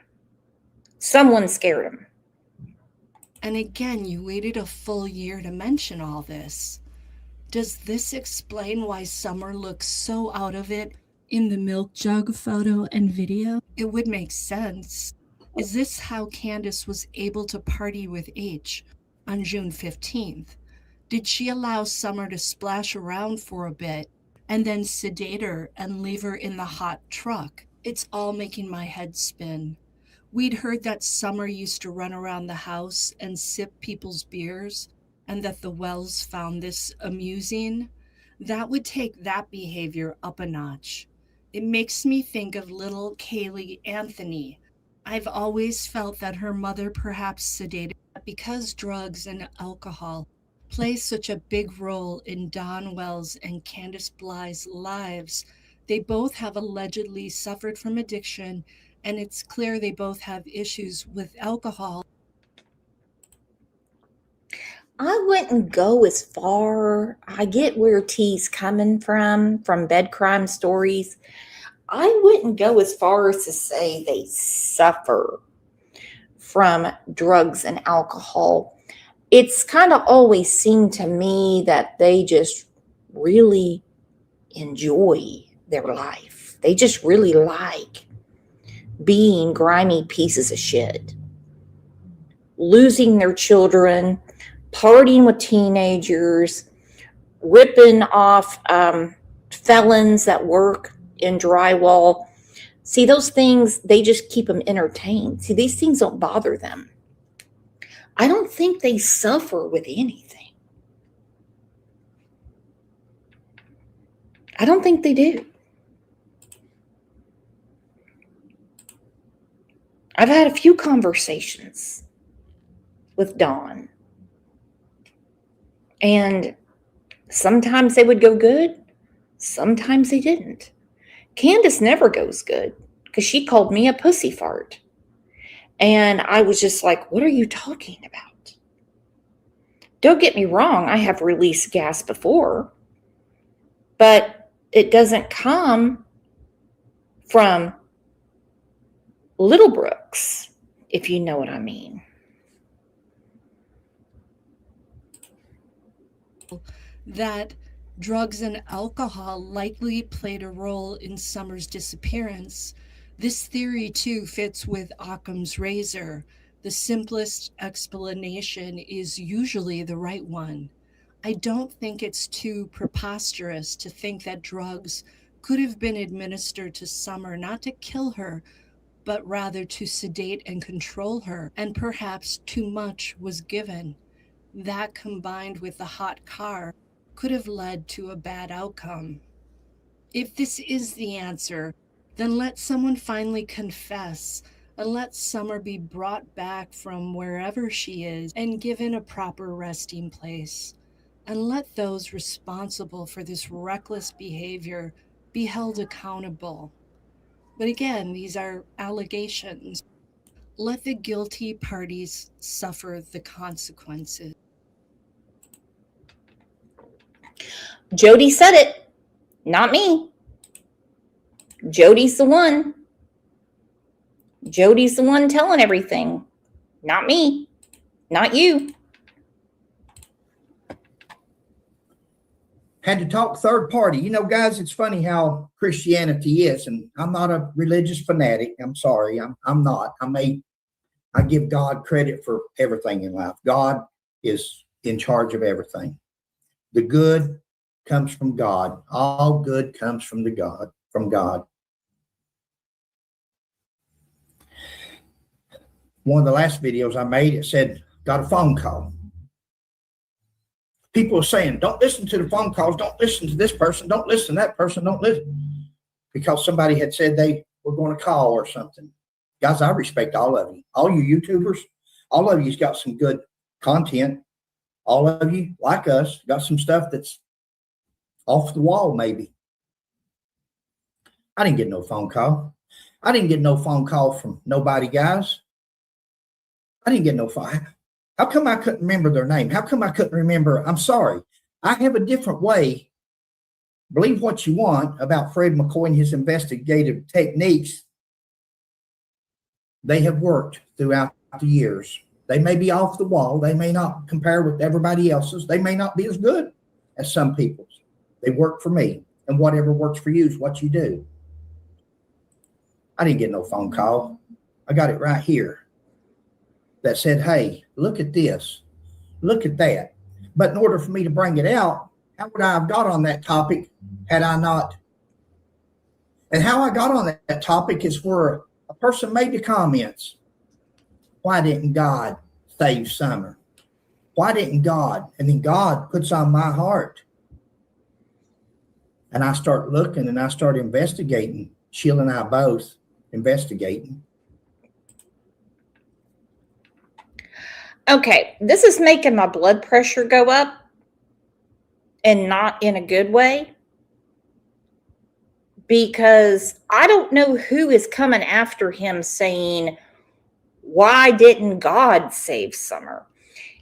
Someone scared them. And again, you waited a full year to mention all this. Does this explain why Summer looks so out of it in the milk jug photo and video? It would make sense. Is this how Candace was able to party with H on June 15th? Did she allow Summer to splash around for a bit and then sedate her and leave her in the hot truck? It's all making my head spin. We'd heard that Summer used to run around the house and sip people's beers, and that the Wells found this amusing. That would take that behavior up a notch. It makes me think of little Kaylee Anthony. I've always felt that her mother perhaps sedated her because drugs and alcohol play such a big role in Don Wells and Candace Bly's lives. They both have allegedly suffered from addiction, and it's clear they both have issues with alcohol. I wouldn't go as far. I get where T's coming from bed crime stories. I wouldn't go as far as to say they suffer from drugs and alcohol. It's kind of always seemed to me that they just really enjoy their life. They just really like being grimy pieces of shit, losing their children, partying with teenagers, ripping off felons that work in drywall. See, those things, they just keep them entertained. See, these things don't bother them. I don't think they suffer with anything. I don't think they do. I've had a few conversations with Dawn, and sometimes they would go good, sometimes they didn't. Candace never goes good because she called me a pussy fart. And I was just like, what are you talking about? Don't get me wrong, I have released gas before, but it doesn't come from Little Brooks, if you know what I mean. That drugs and alcohol likely played a role in Summer's disappearance. This theory, too, fits with Occam's razor. The simplest explanation is usually the right one. I don't think it's too preposterous to think that drugs could have been administered to Summer not to kill her, but rather to sedate and control her, and perhaps too much was given. That, combined with the hot car, could have led to a bad outcome. If this is the answer, then let someone finally confess, and let Summer be brought back from wherever she is and given a proper resting place. And let those responsible for this reckless behavior be held accountable. But again, these are allegations. Let the guilty parties suffer the consequences. Jody said it, not me. Jody's the one. Jody's the one telling everything, not me, not you. Had to talk third party. You know, guys, it's funny how Christianity is, and I'm not a religious fanatic. I'm sorry. I'm not. I give God credit for everything in life. God is in charge of everything. The good comes from God. All good comes from God. one of the last videos I made, it said, got a phone call. People are saying, don't listen to the phone calls. Don't listen to this person. Don't listen to that person. Don't listen. Because somebody had said they were going to call or something. Guys, I respect all of you. All you YouTubers, all of you's got some good content. All of you, like us, got some stuff that's off the wall, maybe. I didn't get no phone call. I didn't get no phone call from nobody, guys. I didn't get no phone. How come I couldn't remember their name? How come I couldn't remember? I'm sorry. I have a different way. Believe what you want about Fred McCoy and his investigative techniques. They have worked throughout the years. They may be off the wall. They may not compare with everybody else's. They may not be as good as some people's. They work for me. And whatever works for you is what you do. I didn't get no phone call. I got it right here that said, hey, look at this. Look at that. But in order for me to bring it out, how would I have got on that topic had I not? And how I got on that topic is where a person made the comments. Why didn't God save Summer? Why didn't God? And then God puts on my heart. And I start looking and I start investigating. Sheila and I both investigating. Okay, this is making my blood pressure go up and not in a good way, because I don't know who is coming after him saying, why didn't God save Summer?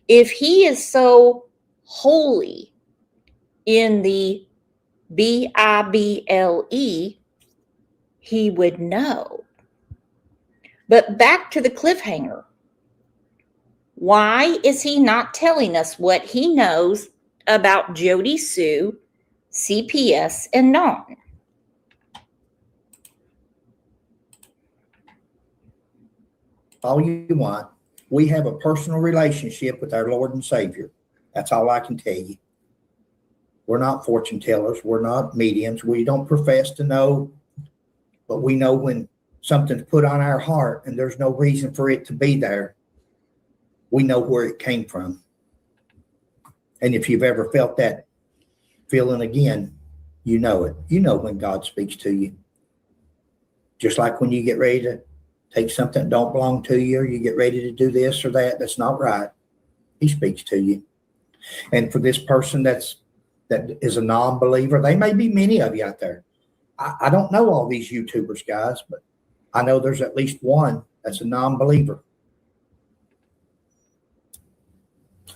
If he is so holy in the Bible, he would know. But back to the cliffhanger. Why is he not telling us what he knows about Jody Sue, CPS, and Non? All you want. We have a personal relationship with our Lord and Savior. That's all I can tell you. We're not fortune tellers. We're not mediums. We don't profess to know, but we know when something's put on our heart and there's no reason for it to be there. We know where it came from. And if you've ever felt that feeling again, you know it. You know when God speaks to you. Just like when you get ready to take something that don't belong to you, or you get ready to do this or that, that's not right. He speaks to you. And for this person that is a non-believer, they may be many of you out there. I don't know all these YouTubers, guys, but I know there's at least one that's a non-believer.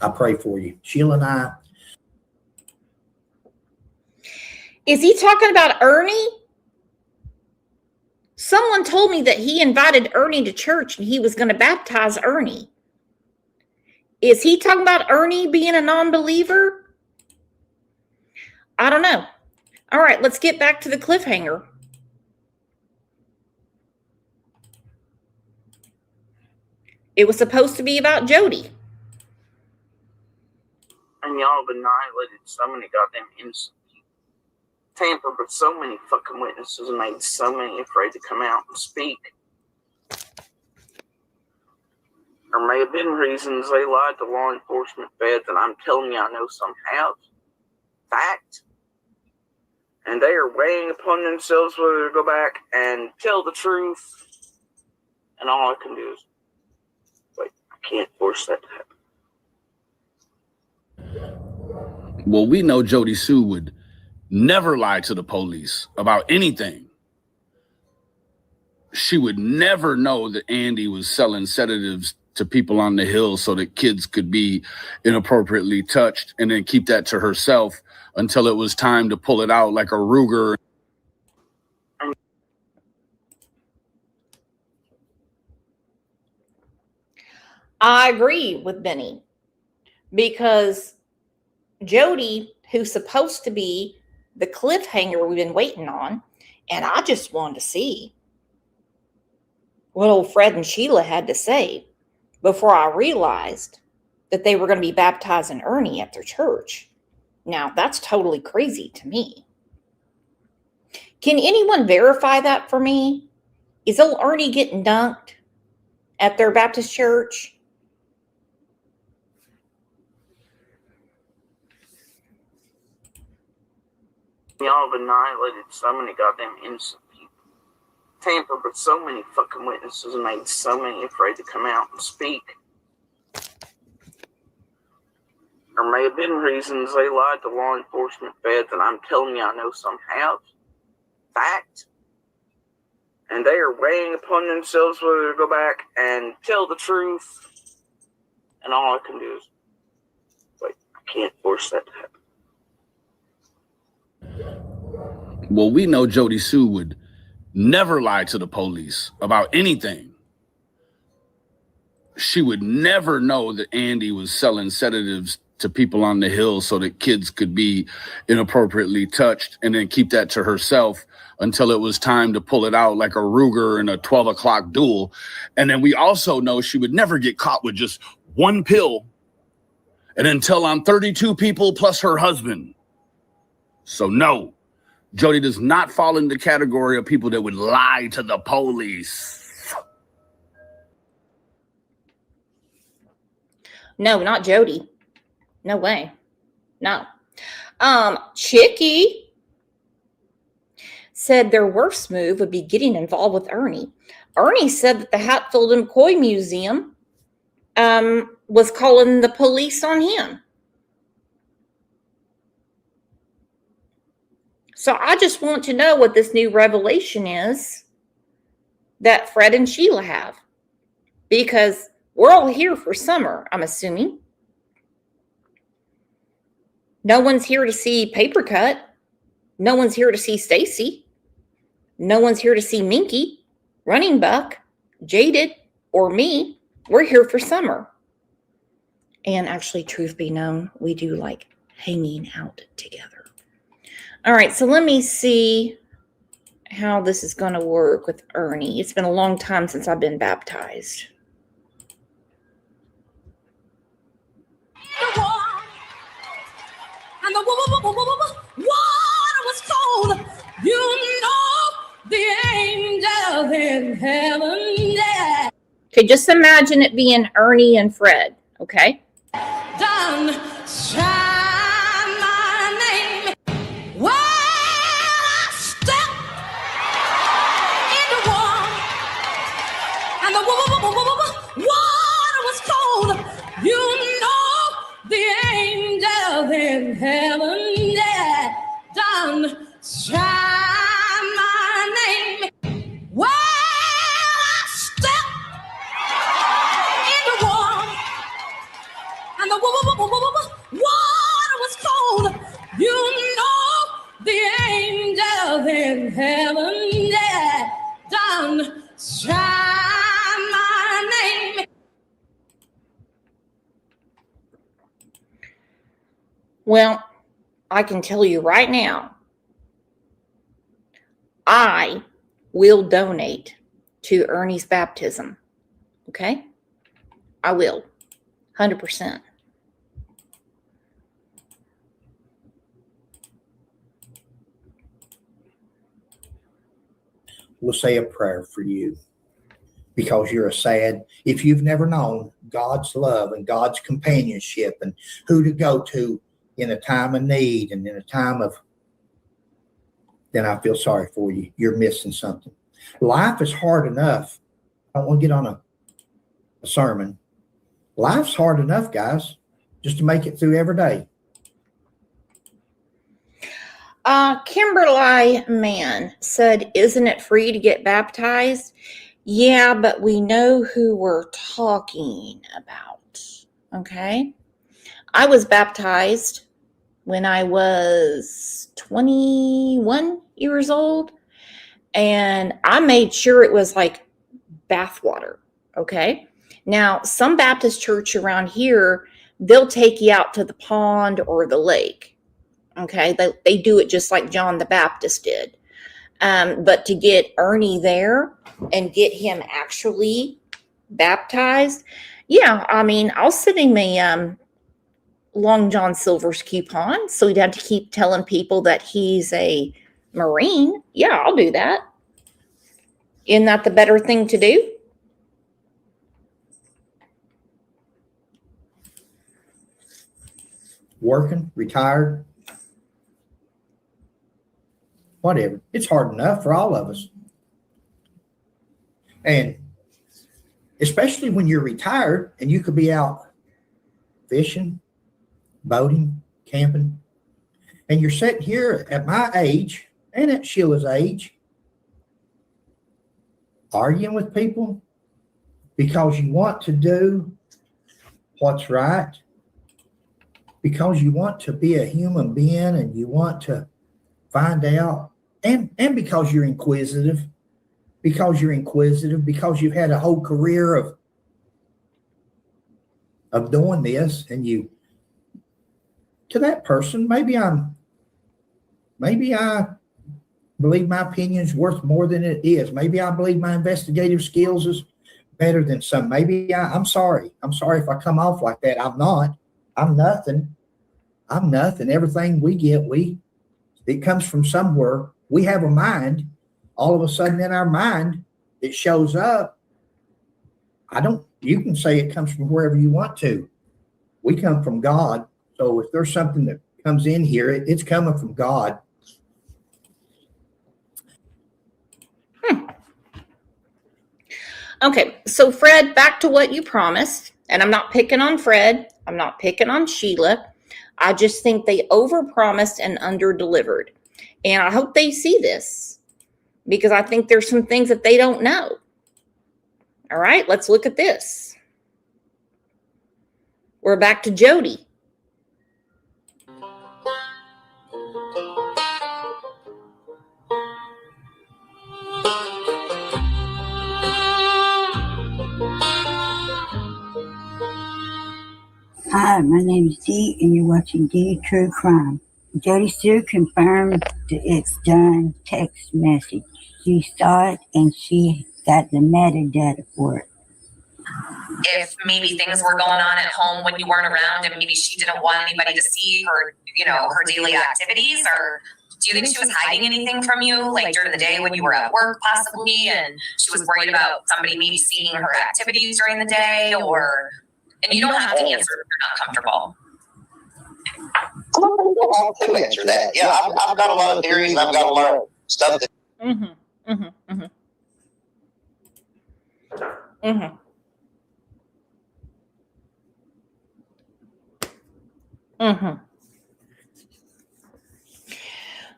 I pray for you. Sheila and I. Is he talking about Ernie? Someone told me that he invited Ernie to church and he was going to baptize Ernie. Is he talking about Ernie being a non-believer? I don't know. All right, let's get back to the cliffhanger. It was supposed to be about Jody. And y'all have annihilated so many goddamn innocent people. Tampered with so many fucking witnesses and made so many afraid to come out and speak. There may have been reasons they lied to law enforcement feds, and I'm telling you, I know some have. Fact. And they are weighing upon themselves whether to go back and tell the truth. And all I can do is wait. I can't force that to happen. Well, we know Jody Sue would never lie to the police about anything. She would never know that Andy was selling sedatives to people on the hill so that kids could be inappropriately touched and then keep that to herself until it was time to pull it out like a Ruger. I agree with Benny, because Jody, who's supposed to be the cliffhanger we've been waiting on, and I just wanted to see what old Fred and Sheila had to say before I realized that they were going to be baptizing Ernie at their church. Now, that's totally crazy to me. Can anyone verify that for me? Is old Ernie getting dunked at their Baptist church? Y'all have annihilated so many goddamn innocent people. Tampered with so many fucking witnesses and made so many afraid to come out and speak. There may have been reasons they lied to law enforcement feds, and I'm telling you, I know some have. Fact. And they are weighing upon themselves whether to go back and tell the truth. And all I can do is, like, I can't force that to happen. Well, we know Jody Sue would never lie to the police about anything. She would never know that Andy was selling sedatives to people on the hill so that kids could be inappropriately touched and then keep that to herself until it was time to pull it out like a Ruger in a 12 o'clock duel. And then we also know she would never get caught with just one pill and then tell on 32 people plus her husband. So no. Jody does not fall in the category of people that would lie to the police. No, not Jody. No way. No. Chicky said their worst move would be getting involved with Ernie. Ernie said that the Hatfield and McCoy Museum was calling the police on him. So I just want to know what this new revelation is that Fred and Sheila have. Because we're all here for summer, I'm assuming. No one's here to see Paper Cut. No one's here to see Stacy. No one's here to see Minky, Running Buck, Jaded, or me. We're here for summer. And actually, truth be known, we do like hanging out together. All right, so let me see how this is going to work with Ernie. It's been a long time since I've been baptized. And the water was cold. You know the angels in heaven. Yeah. Okay, just imagine it being Ernie and Fred, okay? Done shine my name. Well, I stepped in the water, and the water was cold. You know the angels in heaven, yeah, done shine my name. Well, I stepped in the water, and the water was cold. You know the angels in heaven, yeah, done shine my name. Well, I can tell you right now, I will donate to Ernie's baptism. Okay? I will. 100%. We'll say a prayer for you because you're a sad, if you've never known God's love and God's companionship and who to go to in a time of need and in a time of, then I feel sorry for you. You're missing something. Life is hard enough. I don't want to get on a sermon. Life's hard enough, guys, just to make it through every day. Kimberly Mann said, isn't it free to get baptized? Yeah, but we know who we're talking about. Okay. I was baptized when I was 21 years old, and I made sure it was like bathwater. Okay. Now, some Baptist church around here, they'll take you out to the pond or the lake. Okay, they do it just like John the Baptist did. But to get Ernie there and get him actually baptized, yeah, I mean, I'll send him a Long John Silver's coupon so he'd have to keep telling people that he's a Marine. Yeah, I'll do that. Isn't that the better thing to do? working, retired, whatever. It's hard enough for all of us. And especially when you're retired and you could be out fishing, boating, camping, and you're sitting here at my age and at Sheila's age, arguing with people because you want to do what's right, because you want to be a human being and you want to find out, and because you're inquisitive, because you've had a whole career of doing this, and you, to that person, maybe I believe my opinion's worth more than it is. Maybe I believe my investigative skills is better than some. Maybe I'm sorry. I'm sorry if I come off like that. I'm not. I'm nothing. Everything we get, it comes from somewhere. We have a mind. All of a sudden in our mind, it shows up. You can say it comes from wherever you want to. We come from God. So if there's something that comes in here, it's coming from God. Okay, so Fred, back to what you promised. And I'm not picking on Fred. I'm not picking on Sheila. I just think they overpromised and underdelivered. And I hope they see this, because I think there's some things that they don't know. All right, let's look at this. We're back to Jody. Hi, my name is Dee, and you're watching Dee True Crime. Jody Sue confirmed that it's done text message. She saw it, and she got the metadata for it. If maybe things were going on at home when you weren't around, and maybe she didn't want anybody to see her, her daily activities, or do you think she was hiding anything from you, like during the day when you were at work possibly, and she was worried about somebody maybe seeing her activities during the day, and you don't have to answer if you're not comfortable. I'll answer that. Yeah, I've got a lot of theories, and I've got a lot of stuff that.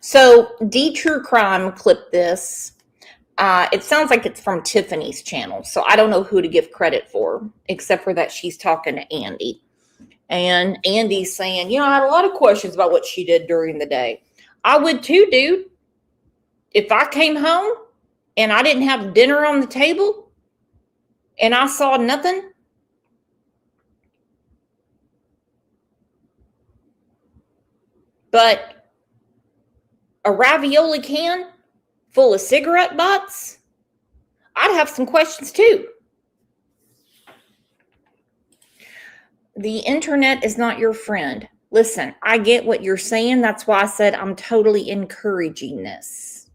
So D True Crime clipped this. It sounds like it's from Tiffany's channel, so I don't know who to give credit for, except for that she's talking to Andy. And Andy's saying, I had a lot of questions about what she did during the day. I would too, dude. If I came home and I didn't have dinner on the table and I saw nothing, but a ravioli can full of cigarette butts, I'd have some questions too. The internet is not your friend. Listen, I get what you're saying. That's why I said I'm totally encouraging this.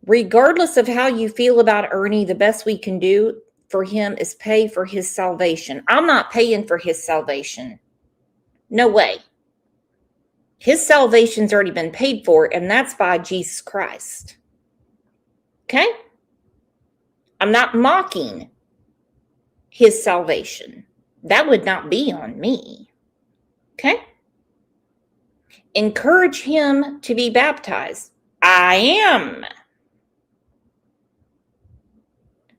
Regardless of how you feel about Ernie, the best we can do for him is pay for his salvation. I'm not paying for his salvation. No way. His salvation's already been paid for, and that's by Jesus Christ. Okay? I'm not mocking his salvation. That would not be on me. Okay? Encourage him to be baptized. I am.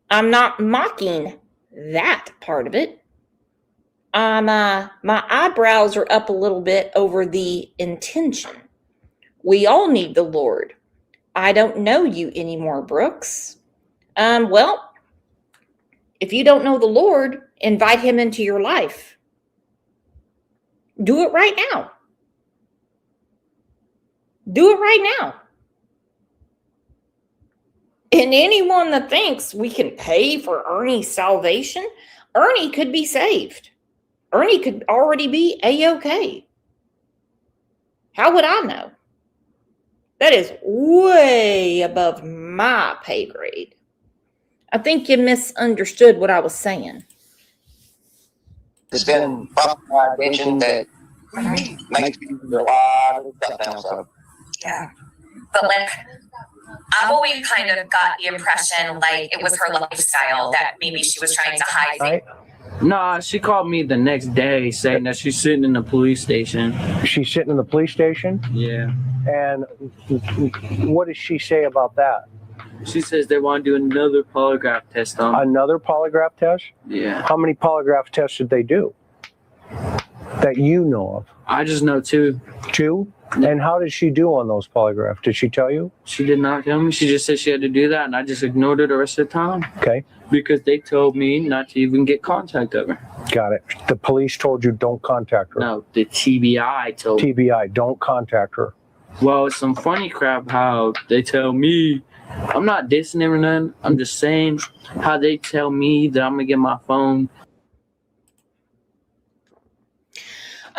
I'm not mocking that part of it. My eyebrows are up a little bit over the intention. We all need the Lord. I don't know you anymore, Brooks. Well, if you don't know the Lord, invite him into your life. Do it right now. Do it right now. And anyone that thinks we can pay for Ernie's salvation, Ernie could be saved. Ernie could already be A-okay. How would I know? That is way above my pay grade. I think you misunderstood what I was saying. It's been brought to my attention that Makes me do a lot of stuff now. So Yeah. But like, I've always kind of got the impression like it was her lifestyle that maybe she was trying to hide things. Right? Nah, she called me the next day saying that she's sitting in the police station. She's sitting in the police station? Yeah. And what does she say about that? She says they want to do another polygraph test on me. Another polygraph test? Yeah. How many polygraph tests did they do that you know of? I just know 2. 2? And how did she do on those polygraphs? Did she tell you? She did not tell me. She just said she had to do that, and I just ignored her the rest of the time. Okay. Because they told me not to even get contact of her. Got it. The police told you don't contact her. No, the TBI told me. TBI, don't contact her. Well, it's some funny crap how they tell me. I'm not dissing them or nothing. I'm just saying how they tell me that I'm going to get my phone.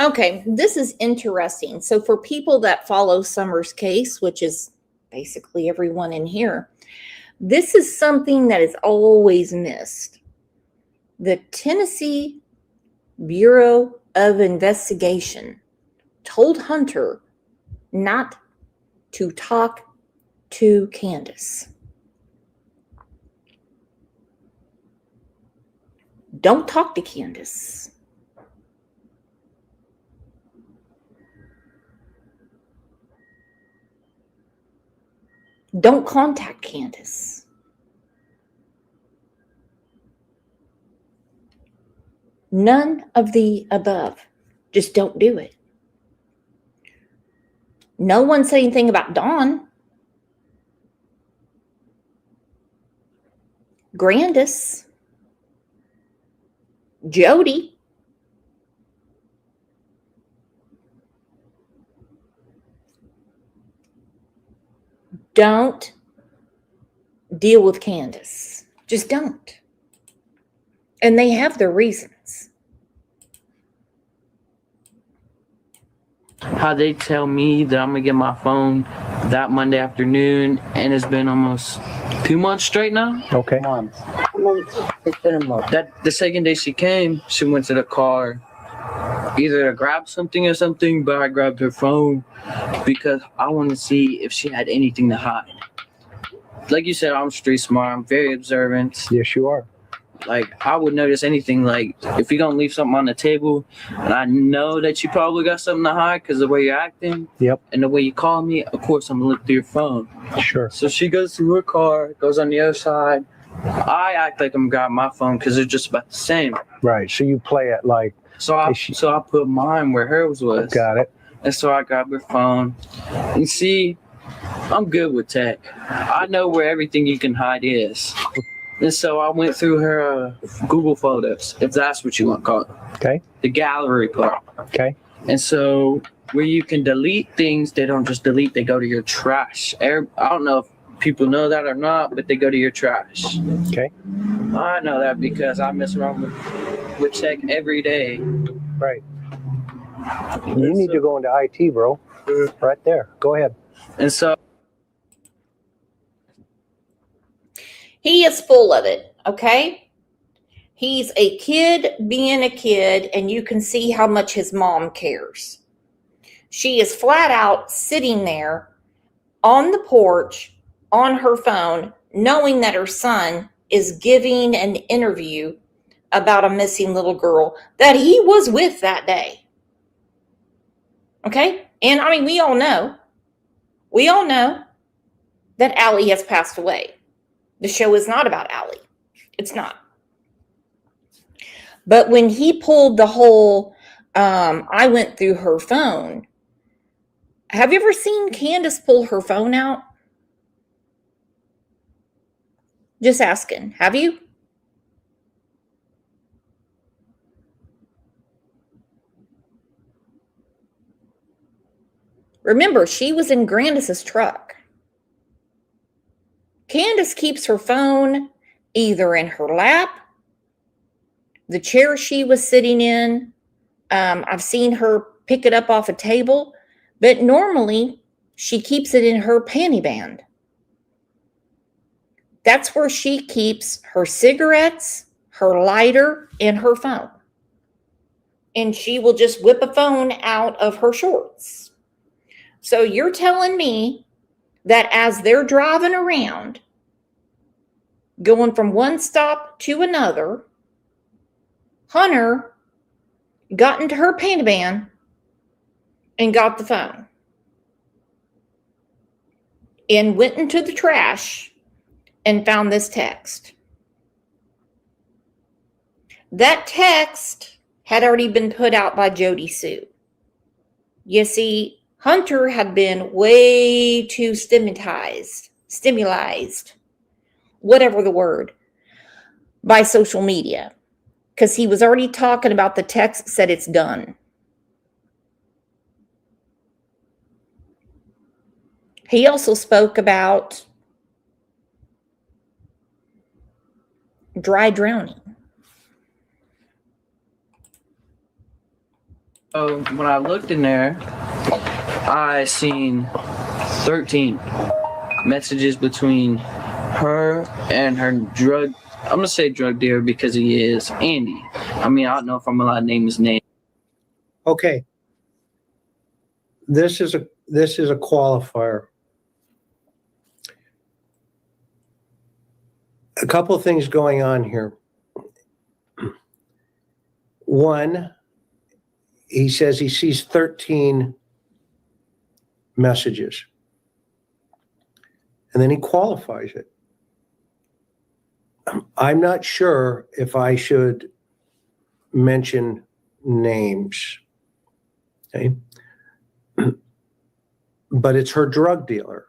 Okay, this is interesting. So for people that follow Summer's case, which is basically everyone in here, this is something that is always missed. The Tennessee Bureau of Investigation told Hunter not to talk to Candace. Don't talk to Candace. Don't contact Candace. None of the above. Just don't do it. No one said anything about Dawn. Grandis. Jody. Don't deal with Candace. Just don't. And they have their reasons. How they tell me that I'm going to get my phone that Monday afternoon, and it's been almost 2 months straight now. Okay. It's been a month. That the second day she came, she went to the car either to grab something or something, but I grabbed her phone because I wanted to see if she had anything to hide. Like you said, I'm street smart. I'm very observant. Yes, you are. Like, I would notice anything, like, if you don't leave something on the table, and I know that you probably got something to hide because of the way you're acting. Yep. And the way you call me, of course, I'm going to look through your phone. Sure. So she goes through her car, goes on the other side. I act like I'm grabbing my phone because they're just about the same. Right. So you play it like. So I put mine where hers was. Got it. And so I grabbed her phone. And see, I'm good with tech. I know where everything you can hide is. And so I went through her Google Photos, if that's what you want to call it. Okay. The gallery part. Okay. And so where you can delete things, they don't just delete, they go to your trash. I don't know if people know that or not, but they go to your trash. Okay. I know that because I mess around with tech every day. Right. You need to go into IT, bro. Right there. Go ahead. And so He is full of it, okay? He's a kid being a kid, and you can see how much his mom cares. She is flat out sitting there on the porch on her phone, knowing that her son is giving an interview about a missing little girl that he was with that day. Okay? And I mean, we all know that Allie has passed away. The show is not about Allie. It's not. But when he pulled the whole, I went through her phone. Have you ever seen Candace pull her phone out? Just asking. Have you? Remember, she was in Grandis's truck. Candace keeps her phone either in her lap, the chair she was sitting in. I've seen her pick it up off a table, but normally she keeps it in her panty band. That's where she keeps her cigarettes, her lighter, and her phone. and she will just whip a phone out of her shorts. So you're telling me that as they're driving around, going from one stop to another, Hunter got into her panty band and got the phone and went into the trash and found this text. That text had already been put out by Jody Sue. You see, Hunter had been way too stimulized, whatever the word, by social media, because he was already talking about the text said it's done. He also spoke about dry drowning. So when I looked in there, I seen 13 messages between her and her drug, I'm gonna say drug dealer because he is Andy. I mean, I don't know if I'm allowed to name his name. Okay. This is a qualifier. A couple of things going on here. One, he says he sees 13 messages. And then he qualifies it. I'm not sure if I should mention names. Okay. But it's her drug dealer.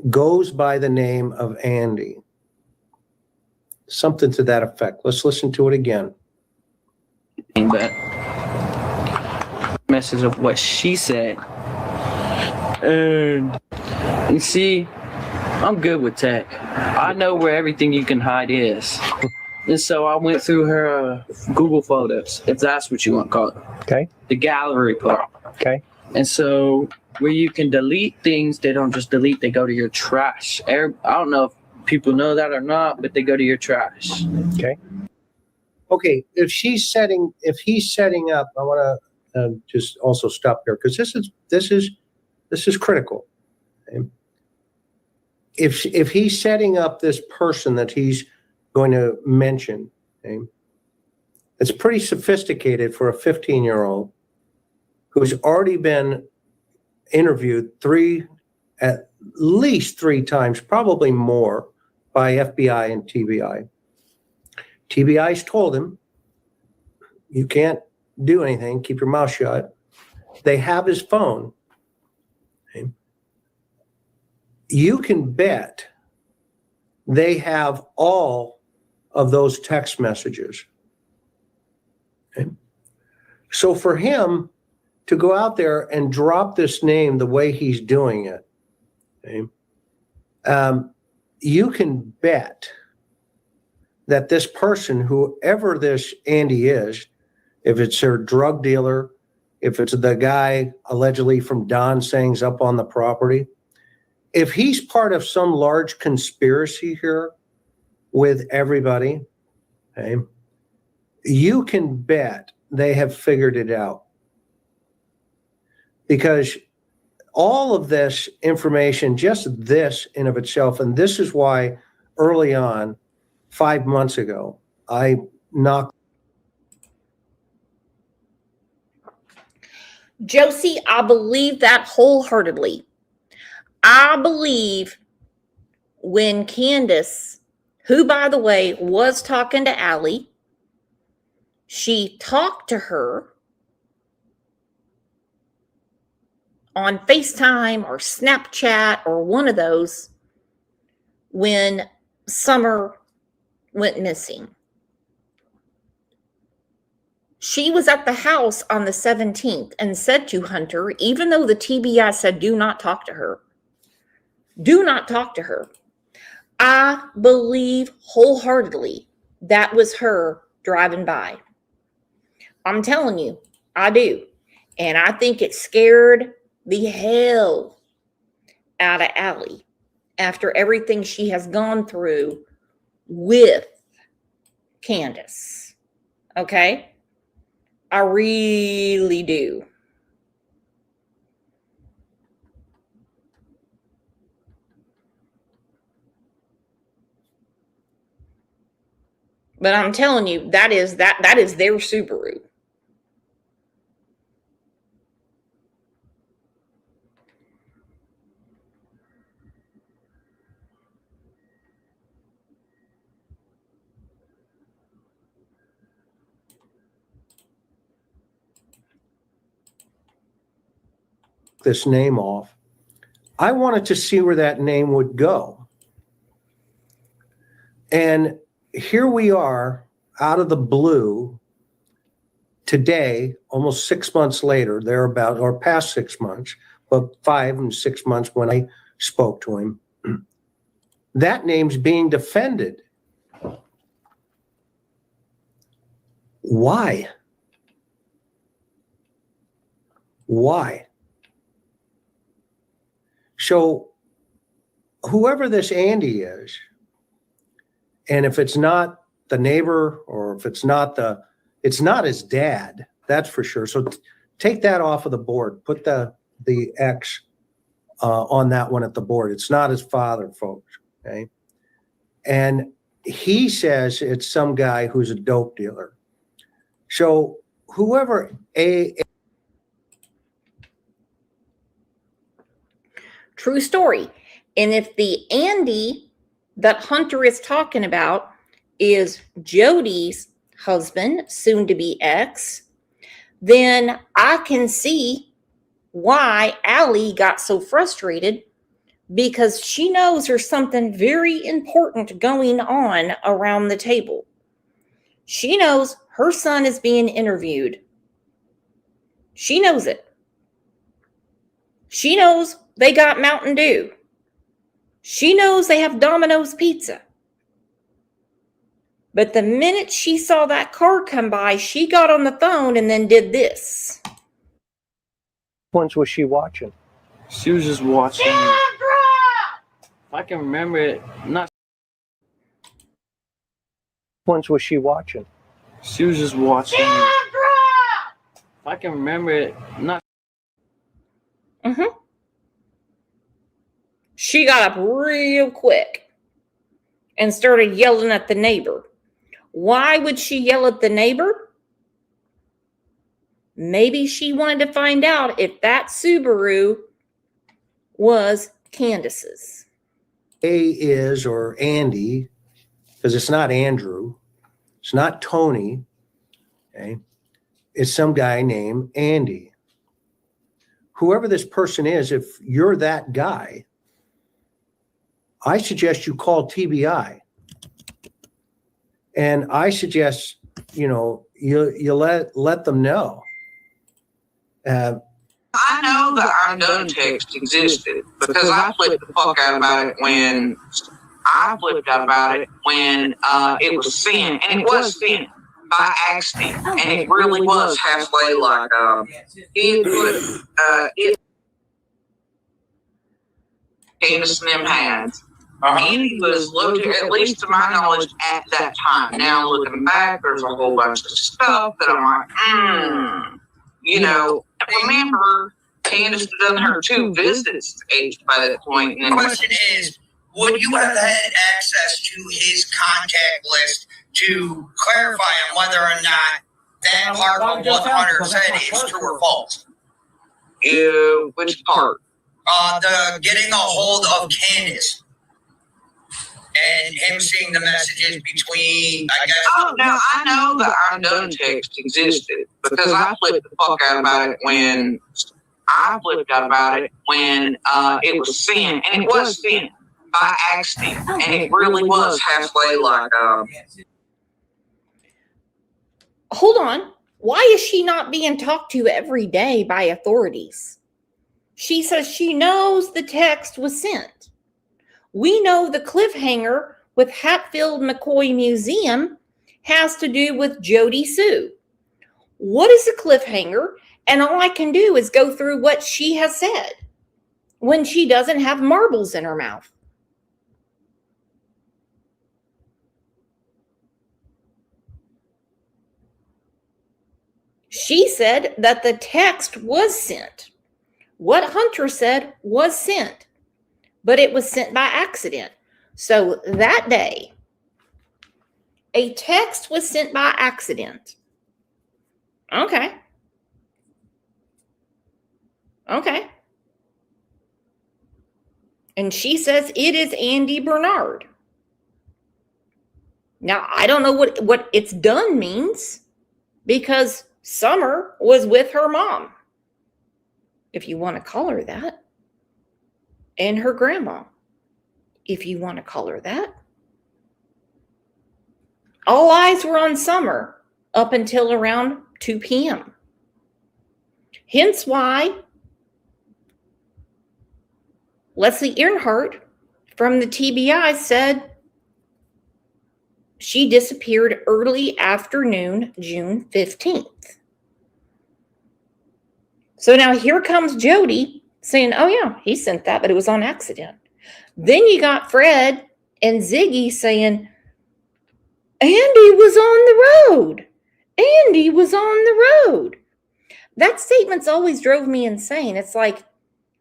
Goes by the name of Andy. Something to that effect. Let's listen to it again. But message of what she said. And you see, I'm good with tech. I know where everything you can hide is. And so I went through her Google Photos, if that's what you want to call it. Okay. The gallery part. Okay. And so where you can delete things, they don't just delete, they go to your trash. I don't know if people know that or not, but they go to your trash. Okay. Okay. If he's setting up, I want to just also stop here because this is critical. Okay? If he's setting up this person that he's going to mention, okay, it's pretty sophisticated for a 15-year-old who's already been interviewed at least three times, probably more, by FBI and TBI. TBI's told him, you can't do anything, keep your mouth shut. They have his phone. Okay. You can bet they have all of those text messages. Okay. So for him to go out there and drop this name the way he's doing it, okay, you can bet that this person, whoever this Andy is, if it's her drug dealer, if it's the guy allegedly from Don Saying's up on the property, if he's part of some large conspiracy here with everybody, okay, you can bet they have figured it out. Because all of this information, just this in of itself, and this is why early on, 5 months ago, I knocked. Josie, I believe that wholeheartedly. I believe when Candace, who, by the way, was talking to Allie, she talked to her on FaceTime or Snapchat or one of those when Summer went missing. She was at the house on the 17th and said to Hunter, even though the TBI said, do not talk to her. Do not talk to her. I believe wholeheartedly that was her driving by. I'm telling you, I do. And I think it scared the hell out of Allie after everything she has gone through with Candace. Okay? I really do. But I'm telling you, that is their Subaru. This name off. I wanted to see where that name would go. And here we are out of the blue today, almost 6 months later, thereabout, or past 6 months, but 5 and 6 months when I spoke to him. That name's being defended. Why? Why? So whoever this Andy is, and if it's not the neighbor or if it's not his dad, that's for sure. So take that off of the board. Put the X on that one at the board. It's not his father, folks. Okay. And he says it's some guy who's a dope dealer. So whoever True story. And if the Andy that Hunter is talking about is Jody's husband, soon to be ex, then I can see why Allie got so frustrated, because she knows there's something very important going on around the table. She knows her son is being interviewed. She knows it. She knows they got Mountain Dew. She knows they have Domino's Pizza. But the minute she saw that car come by, she got on the phone and then did this. ones was she watching? She was just watching. If I can remember it, not. Ones was she watching? She was just watching. If I can remember it, not. Mm-hmm. She got up real quick and started yelling at the neighbor. Why would she yell at the neighbor? Maybe she wanted to find out if that Subaru was Candace's. A is, or Andy, because it's not Andrew. It's not Tony. Okay. It's some guy named Andy. Whoever this person is, if you're that guy, I suggest you call TBI. And I suggest, you let them know. I know the I'm done text existed because I flipped the fuck out about it when it was sent, and it was sent by accident, and it really was halfway like it Candace and them had. Andy was looked at least to my knowledge at that time. Now looking back, there's a whole bunch of stuff that I'm like, remember, Candace had done her 2 visits to H by that point. And the question is, would you have had access to his contact list to clarify on whether or not that part of what Hunter said is true or false? Which part? The getting a hold of Candace and him seeing the messages between, I guess. Oh, no, I know the I'm done text existed because I flipped the fuck out about it when it was sent, and it was sent by accident, and it really was halfway like Hold on. Why is she not being talked to every day by authorities? She says she knows the text was sent. We know the cliffhanger with Hatfield McCoy Museum has to do with Jody Sue. What is a cliffhanger? And all I can do is go through what she has said when she doesn't have marbles in her mouth. She said that the text was sent. What Hunter said was sent, but it was sent by accident. So that day, a text was sent by accident. Okay. And she says it is Andy Bernard. Now, I don't know what it's done means, because Summer was with her mom, if you want to call her that, and her grandma, if you want to call her that. All eyes were on Summer up until around 2 p.m. Hence why Leslie Earnhardt from the TBI said she disappeared early afternoon, June 15th. So now here comes Jody saying, oh yeah, he sent that, but it was on accident. Then you got Fred and Ziggy saying, Andy was on the road. Andy was on the road. That statement's always drove me insane. It's like,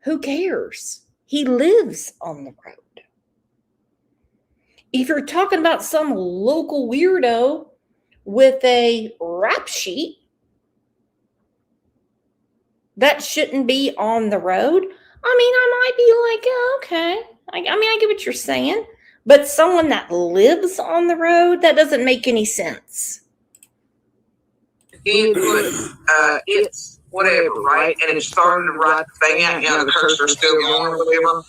who cares? He lives on the road. If you're talking about some local weirdo with a rap sheet that shouldn't be on the road, I mean, I might be like, oh, okay. I get what you're saying. But someone that lives on the road, that doesn't make any sense. He put, it's whatever, right? And it started to write the thing out, the cursor's still going or whatever.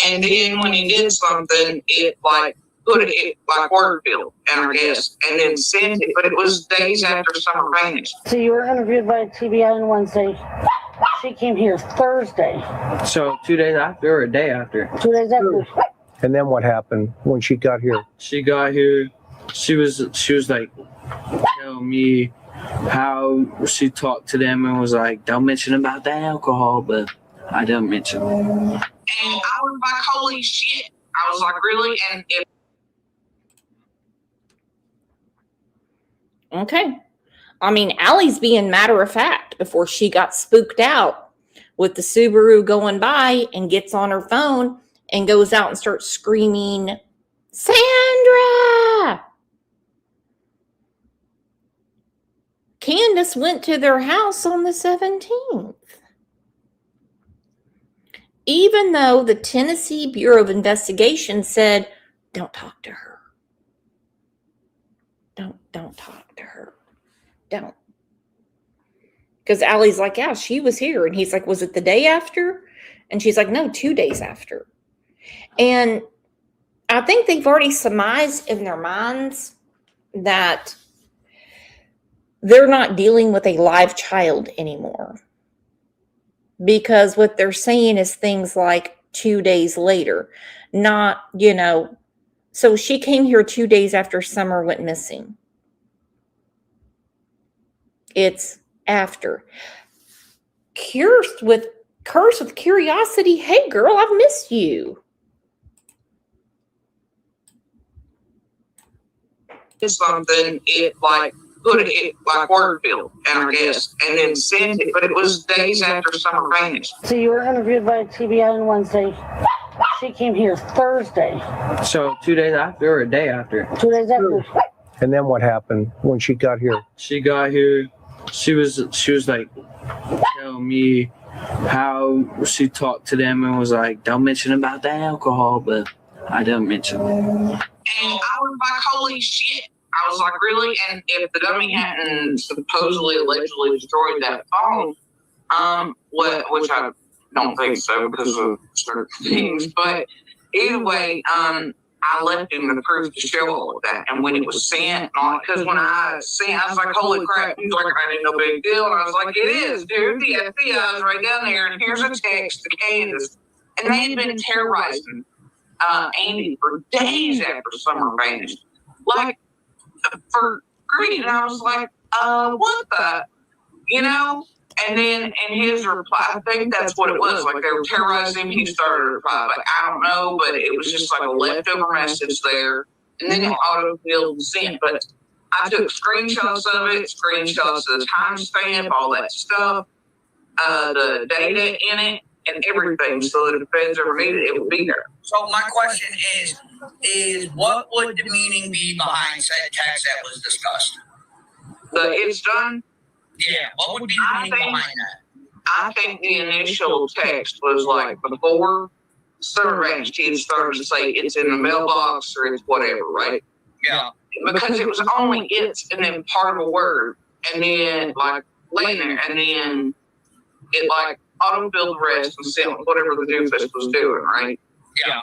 And then when he did something, it like put it like word field, and I guess, and then sent it. But it was days after Summer vanished. So you were interviewed by TBI on Wednesday. She came here Thursday. So 2 days after or a day after? 2 days after. And then what happened when she got here? She got here. She was like telling me how she talked to them and was like, don't mention about the alcohol, but I don't mention it. And I was like, holy shit. I was like, really? And it. Okay. I mean, Allie's being matter of fact before she got spooked out with the Subaru going by and gets on her phone and goes out and starts screaming, Sandra! Candace went to their house on the 17th. Even though the Tennessee Bureau of Investigation said, don't talk to her. Don't talk to her. Don't. Because Allie's like, yeah, she was here. And he's like, was it the day after? And she's like, no, 2 days after. And I think they've already surmised in their minds that they're not dealing with a live child anymore. Because what they're saying is things like 2 days later, not, so she came here 2 days after Summer went missing. It's after. Cursed with curiosity. Hey girl, I've missed you. Something, it like put it like word field, and I guess, and then sent it. But it was days after Summer vanished. So you were interviewed by TBI on Wednesday. She came here Thursday. So 2 days after or a day after? 2 days after. And then what happened when she got here? She got here. She was like telling me how she talked to them and was like, don't mention about the alcohol, but I don't mention it. And I was like, holy shit. I was like, really? And if the dummy hadn't supposedly, allegedly destroyed that phone, which I don't think so because of certain things, but either way, I left him the proof to show all of that. And when it was sent, because when I sent, I was like, holy crap. He was like, I didn't know big deal. And I was like, it is, dude. The FBI is right down there. And here's a text to Candace. And they had been terrorizing Andy for days after Summer vanished. Like, for greed. And I was like, what the? And then in his reply, I think that's what it was. Like they were terrorizing him. He started a reply. Like, I don't know, but it was just like a leftover message there. And then it auto-filled and sent. But I took screenshots of it, screenshots of the timestamp, all that stuff, the data in it, and everything, so that if the feds ever needed it, it would be there. So my question is what would the meaning be behind said text that was discussed? The it's done? Yeah, what would be the meaning behind that? I think the initial text was like before Servant, she had started to say it's in the mailbox or it's whatever, right? Yeah. Because it was only it's and then part of a word, and then like laying there, and then it like auto-filled the rest and sent whatever the doofus was doing, right? Yeah.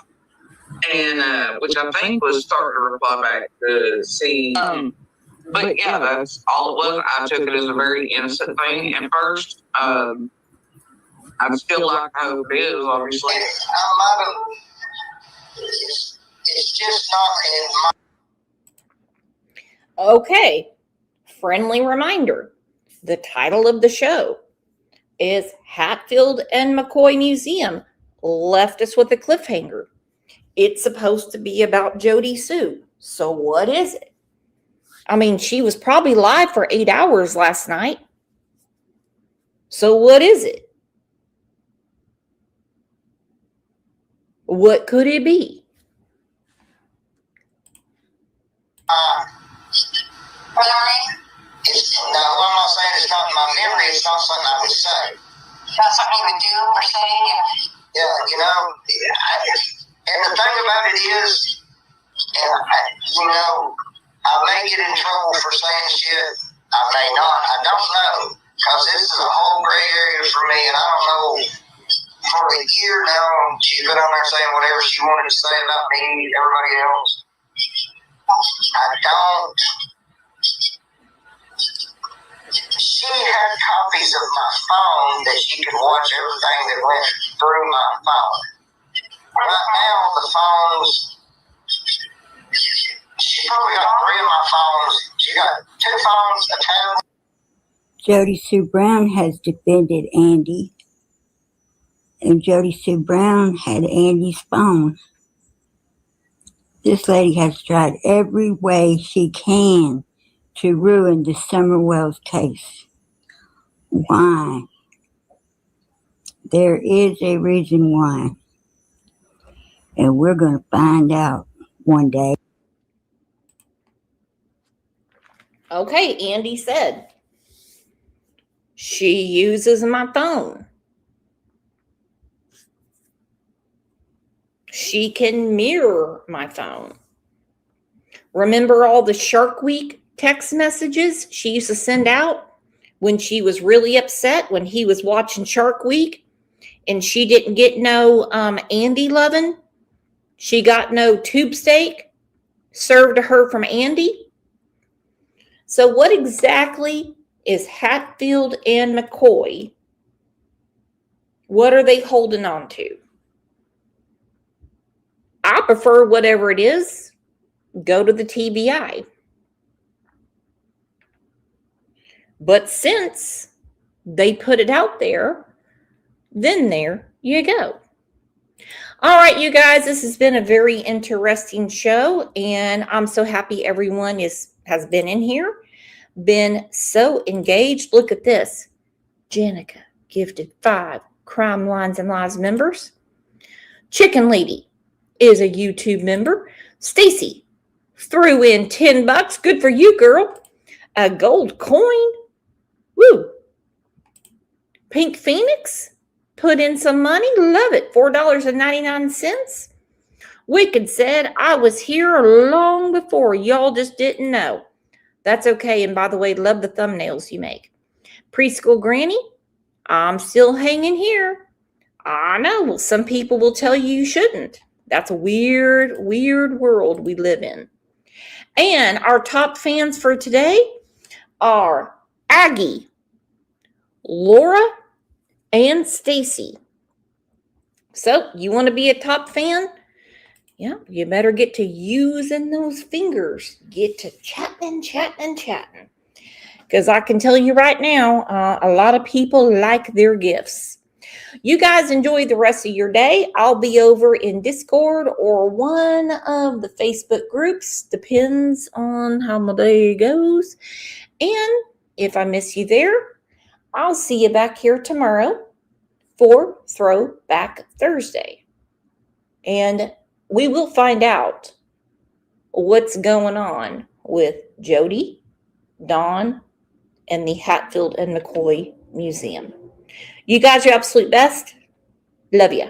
And which I think was starting to reply back to see. But yeah, that's all it was. I took it as a very innocent thing at first. I still like how it is, obviously. It's just not in my. Okay, friendly reminder. The title of the show is Hatfield and McCoy Museum Left Us with a Cliffhanger. It's supposed to be about Jody Sue. So what is it? I mean, she was probably live for 8 hours last night. So what is it? What could it be? What I'm not saying it's not in my memory. It's not something I would say. Not something you would do or say? Yeah, and the thing about it is, I may get in trouble for saying shit. I may not. I don't know. Because this is a whole gray area for me, and I don't know. For a year now, she's been on there saying whatever she wanted to say about me, everybody else. I don't. She had copies of my phone that she could watch everything that went through my phone. Right now, the phones, she probably got 3 of my phones. She got 2 phones, a tablet. Jody Sue Brown has defended Andy, and Jody Sue Brown had Andy's phone. This lady has tried every way she can to ruin the Summer Wells case. Why? There is a reason why. And we're going to find out one day. Okay, Andy said, she uses my phone. She can mirror my phone. Remember all the Shark Week text messages she used to send out when she was really upset when he was watching Shark Week and she didn't get no Andy loving? She got no tube steak served to her from Andy? So what exactly is Hatfield and McCoy? What are they holding on to? I prefer whatever it is, go to the TBI. But since they put it out there, then there you go. All right, you guys, this has been a very interesting show, and I'm so happy everyone has been in here, been so engaged. Look at this. Jenica gifted 5 Crime Lines and Lies members. Chicken Lady is a YouTube member. Stacy threw in $10. Good for you, girl. A gold coin. Woo. Pink Phoenix put in some money. Love it. $4.99. Wicked said, I was here long before. Y'all just didn't know. That's okay. And by the way, love the thumbnails you make. Preschool Granny, I'm still hanging here. I know. Well, some people will tell you shouldn't. That's a weird, weird world we live in. And our top fans for today are Aggie, Laura, and Stacy. So you want to be a top fan? Yeah, you better get to using those fingers. Get to chatting. Because I can tell you right now, a lot of people like their gifts. You guys enjoy the rest of your day. I'll be over in Discord or one of the Facebook groups. Depends on how my day goes. And if I miss you there, I'll see you back here tomorrow for Throwback Thursday. And we will find out what's going on with Jody, Dawn, and the Hatfield and McCoy Museum. You guys are absolute best. Love ya.